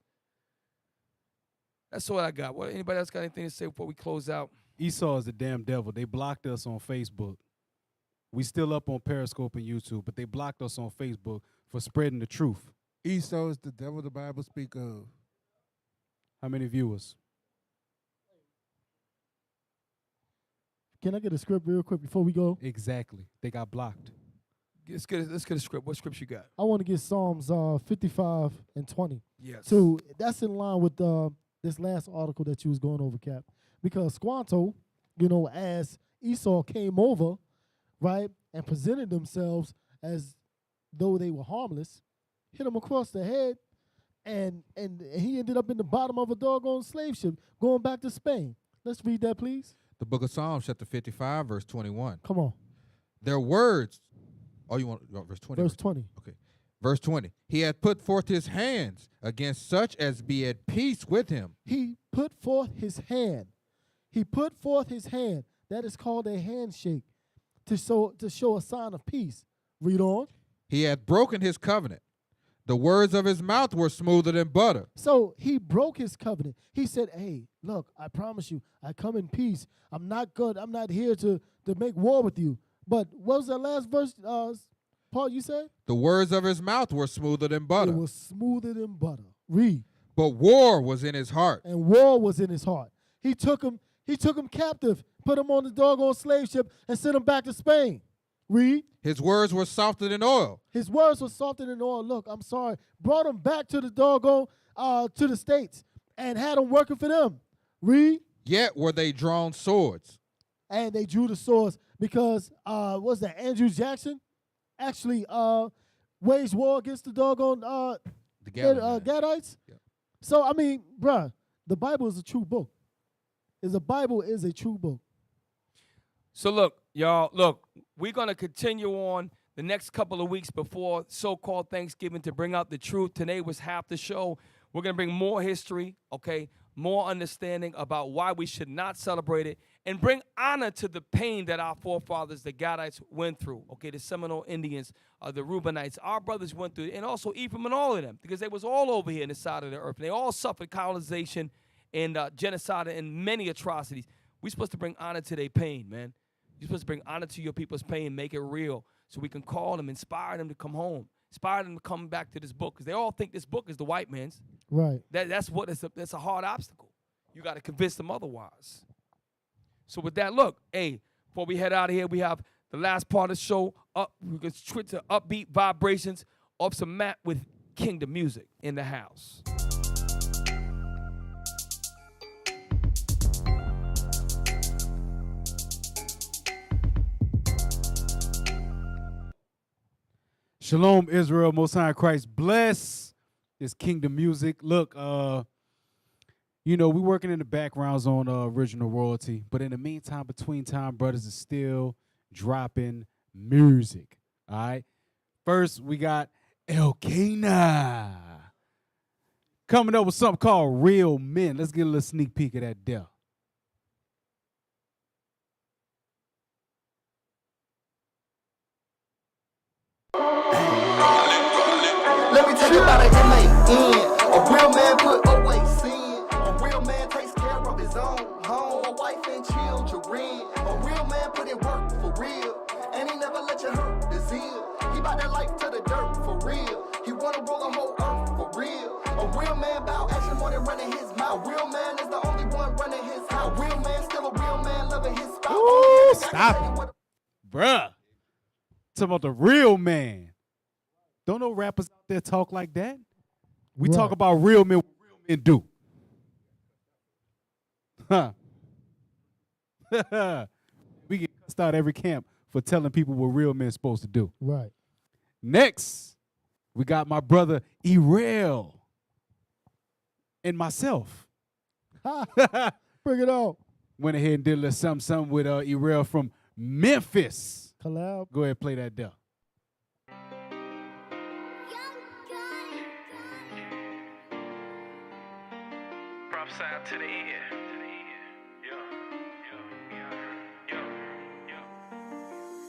Speaker 5: That's what I got. What, anybody else got anything to say before we close out?
Speaker 4: Esau is the damn devil. They blocked us on Facebook. We still up on Periscope and YouTube, but they blocked us on Facebook for spreading the truth.
Speaker 1: Esau is the devil the Bible speak of.
Speaker 4: How many viewers?
Speaker 7: Can I get a script real quick before we go?
Speaker 4: Exactly. They got blocked.
Speaker 5: Let's get a script. What script you got?
Speaker 7: I want to get Psalms 55 and 20.
Speaker 5: Yes.
Speaker 7: So that's in line with this last article that you was going over, Cap. Because Squanto, as Esau came over, right, and presented themselves as though they were harmless, hit him across the head, and he ended up in the bottom of a doggone slave ship going back to Spain. Let's read that, please.
Speaker 6: The book of Psalms, chapter 55, verse 21.
Speaker 7: Come on.
Speaker 6: Their words. Oh, you want verse 20?
Speaker 7: Verse 20.
Speaker 6: Okay. Verse 20. He had put forth his hands against such as be at peace with him.
Speaker 7: He put forth his hand. He put forth his hand. That is called a handshake to show a sign of peace. Read on.
Speaker 6: He had broken his covenant. The words of his mouth were smoother than butter.
Speaker 7: So he broke his covenant. He said, hey, look, I promise you, I come in peace. I'm not good. I'm not here to make war with you. But what was that last verse, Paul, you said?
Speaker 6: The words of his mouth were smoother than butter.
Speaker 7: It was smoother than butter. Read.
Speaker 6: But war was in his heart.
Speaker 7: And war was in his heart. He took him captive, put him on the doggone slave ship, and sent him back to Spain. Read.
Speaker 6: His words were softer than oil.
Speaker 7: His words were softer than oil. Look, I'm sorry. Brought him back to the doggone, to the States and had him working for them. Read.
Speaker 6: Yet were they drawn swords.
Speaker 7: And they drew the swords because, what was that, Andrew Jackson actually waged war against the doggone
Speaker 6: the
Speaker 7: Gadites.
Speaker 6: Yeah.
Speaker 7: So, I mean, bruh, the Bible is a true book. The Bible is a true book.
Speaker 5: So look, y'all, we're going to continue on the next couple of weeks before so-called Thanksgiving to bring out the truth. Today was half the show. We're going to bring more history, okay, more understanding about why we should not celebrate it, and bring honor to the pain that our forefathers, the Gadites, went through, okay, the Seminole Indians, the Reubenites, our brothers went through, and also Ephraim and all of them, because they was all over here in the side of the earth. And they all suffered colonization and genocide and many atrocities. We're supposed to bring honor to their pain, man. You're supposed to bring honor to your people's pain, make it real, so we can call them, inspire them to come home, inspire them to come back to this book, because they all think this book is the white man's.
Speaker 7: Right.
Speaker 5: That's a hard obstacle. You got to convince them otherwise. So with that, look, hey, before we head out of here, we have the last part of the show. We can switch to upbeat vibrations off some mat with Kingdom music in the house.
Speaker 4: Shalom, Israel, Most High in Christ. Bless this Kingdom music. Look, we're working in the backgrounds on original royalty, but in the meantime, Between Time Brothers is still dropping music. All right. First, we got Elkanah coming up with something called Real Men. Let's get a little sneak peek of that there.
Speaker 2: Let me tell you about an M.A.N. A real man put away sin. A real man takes care of his own home, a wife and children. A real man put in work for real, and he never let you hurt his zeal. He bout that life to the dirt for real. He wanna roll a whole earth for real. A real man bout action more than man running his mouth. A real man is the only one running his house. A real man still a real man loving his spouse.
Speaker 4: Ooh, stop it. Bruh. Talking about the real man. Don't no rappers out there talk like that. We talk
Speaker 7: Right.
Speaker 4: about real men, what real men do. Huh. We get cussed out every camp for telling people what real men supposed to do.
Speaker 7: Right.
Speaker 4: Next, we got my brother Erel and myself.
Speaker 7: Bring it on.
Speaker 4: Went ahead and did a little something with Erel from Memphis.
Speaker 7: Collab.
Speaker 4: Go ahead and play that there.
Speaker 3: Prophesy to the end.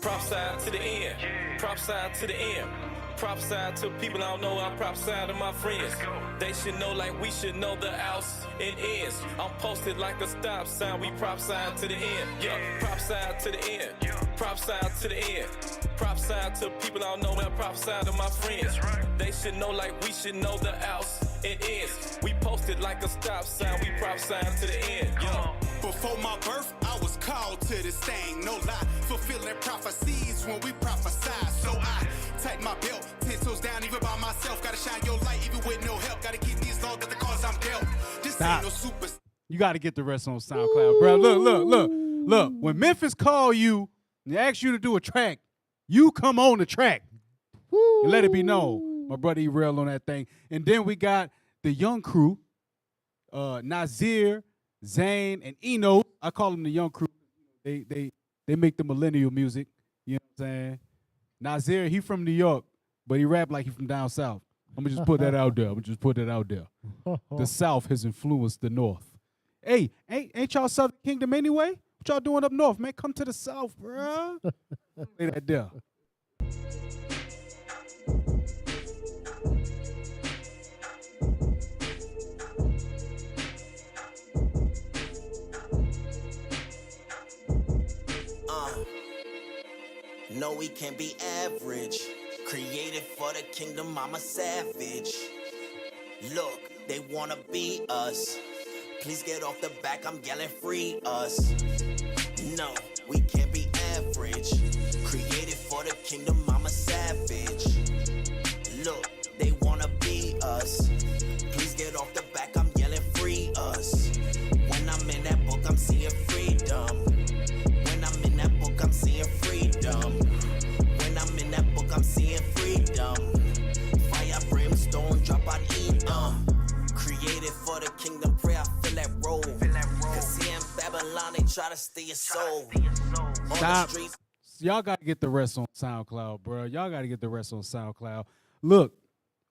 Speaker 3: Prophesy to the end. Prophesy to the end. Prophesy to people I don't know. I prophesy to my friends. They should know like we should know the outs and ends. I'm posted like a stop sign. We prophesy to the end. Yeah, prophesy to the end. Prophesy to the end. Prophesy to people I don't know. I prophesy to my friends. They should know like we should know the outs and ends. We posted like a stop sign. We prophesy to the end. Yeah.
Speaker 22: Before my birth, I was called to this thing, no lie. Fulfilling prophecies when we prophesy. So I tighten my belt, 10 toes down, even by myself. Gotta shine your light, even with no help. Gotta keep these laws, got the cause I'm dealt. This
Speaker 4: Stop.
Speaker 22: ain't no super.
Speaker 4: You got to get the rest on SoundCloud, bro. Look. When Memphis call you and ask you to do a track, you come on the track and let it be known. My brother Erel on that thing. And then we got the young crew, Nazir, Zane, and Eno. I call them the young crew. They make the millennial music. You know what I'm saying? Nazir, he from New York, but he rap like he from down south. I'm gonna just put that out there. The South has influenced the North. Hey, ain't y'all Southern Kingdom anyway? What y'all doing up north, man? Come to the South, bro. Play that there.
Speaker 23: No, we can't be average. Created for the kingdom, I'm a savage. Look, they wanna be us. Please get off the back, I'm yelling free us. No, we can't be average. Created for the kingdom, I'm a savage. Look, they wanna be us. Please get off the back, I'm yelling free us. When I'm in that book, I'm seeing freedom. When I'm in that book, I'm seeing freedom. When I'm in that book, I'm seeing freedom. Fire, brimstone, drop on eat. Created for the kingdom, pray I feel that role. Cause here in Babylon, they try to steal your soul.
Speaker 4: Stop. Y'all got to get the rest on SoundCloud, bro. Y'all got to get the rest on SoundCloud. Look,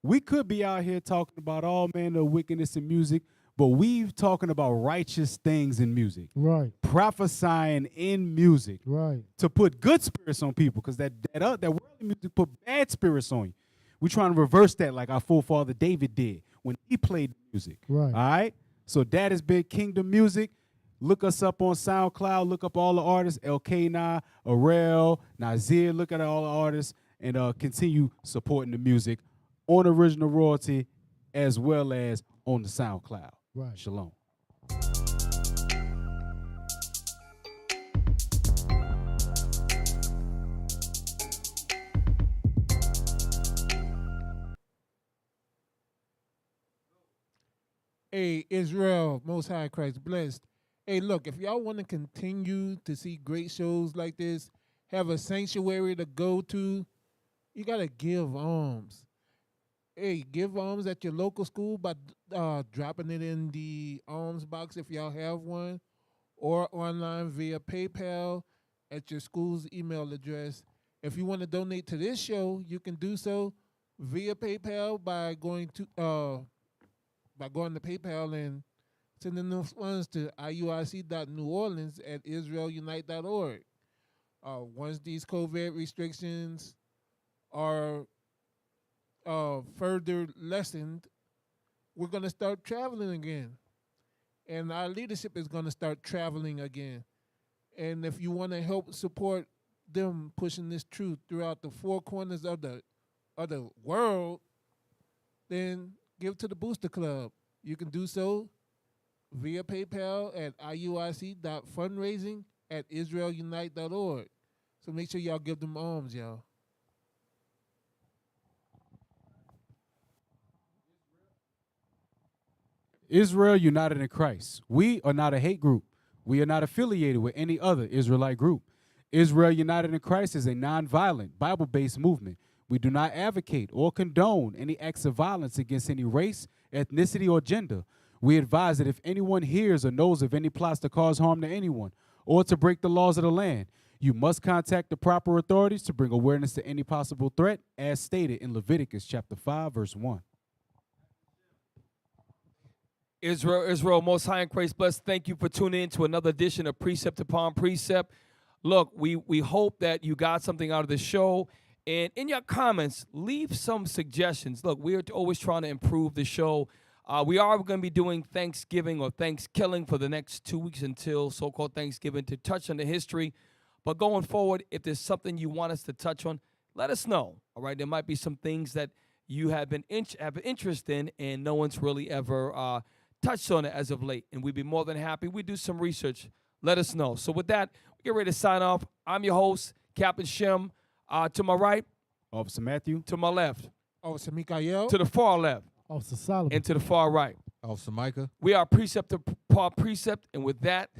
Speaker 4: we could be out here talking about all manner of wickedness in music, but we've talking about righteous things in music.
Speaker 7: Right.
Speaker 4: Prophesying in music.
Speaker 7: Right.
Speaker 4: To put good spirits on people, because that worldly music put bad spirits on you. We're trying to reverse that like our forefather David did when he played music.
Speaker 7: Right.
Speaker 4: All right? So that has been Kingdom Music. Look us up on SoundCloud. Look up all the artists, Elkanah, Arel, Nazir. Look at all the artists and continue supporting the music on original royalty as well as on the SoundCloud.
Speaker 7: Right.
Speaker 4: Shalom.
Speaker 1: Hey, Israel, Most High Christ blessed. Hey, look, if y'all want to continue to see great shows like this, have a sanctuary to go to, you got to give alms. Hey, give alms at your local school by dropping it in the alms box if y'all have one, or online via PayPal at your school's email address. If you want to donate to this show, you can do so via PayPal by going to PayPal and sending those funds to iuic.neworleans@israelunite.org. Once these COVID restrictions are further lessened, we're going to start traveling again. And our leadership is going to start traveling again. And if you want to help support them pushing this truth throughout the four corners of the world, then give to the Booster Club. you can do so via PayPal at iuic.fundraising@israelunite.org. So make sure y'all give them alms, y'all.
Speaker 4: Israel United in Christ. We are not a hate group. We are not affiliated with any other Israelite group. Israel United in Christ is a nonviolent, Bible-based movement. We do not advocate or condone any acts of violence against any race, ethnicity, or gender. We advise that if anyone hears or knows of any plots to cause harm to anyone or to break the laws of the land, you must contact the proper authorities to bring awareness to any possible threat, as stated in Leviticus chapter 5, verse 1.
Speaker 5: Israel, Most High in Christ bless. Thank you for tuning in to another edition of Precept Upon Precept. Look, we hope that you got something out of the show. And in your comments, leave some suggestions. Look, we're always trying to improve the show. We are going to be doing Thanksgiving or Thanksgiving for the next 2 weeks until so-called Thanksgiving to touch on the history. But going forward, if there's something you want us to touch on, let us know. All right, there might be some things that you have been have an interest in, and no one's really ever touched on it as of late, and we'd be more than happy. We do some research. Let us know. So with that, we get ready to sign off. I'm your host, Captain Shem. To my right,
Speaker 4: Officer Matthew.
Speaker 5: To my left,
Speaker 1: Officer Mikael.
Speaker 5: To the far left,
Speaker 7: Officer Solomon.
Speaker 5: And to the far right,
Speaker 6: Officer Micah.
Speaker 5: We are Precept upon Precept, and with that,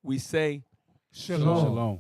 Speaker 5: we say
Speaker 1: Shalom.
Speaker 4: Shalom.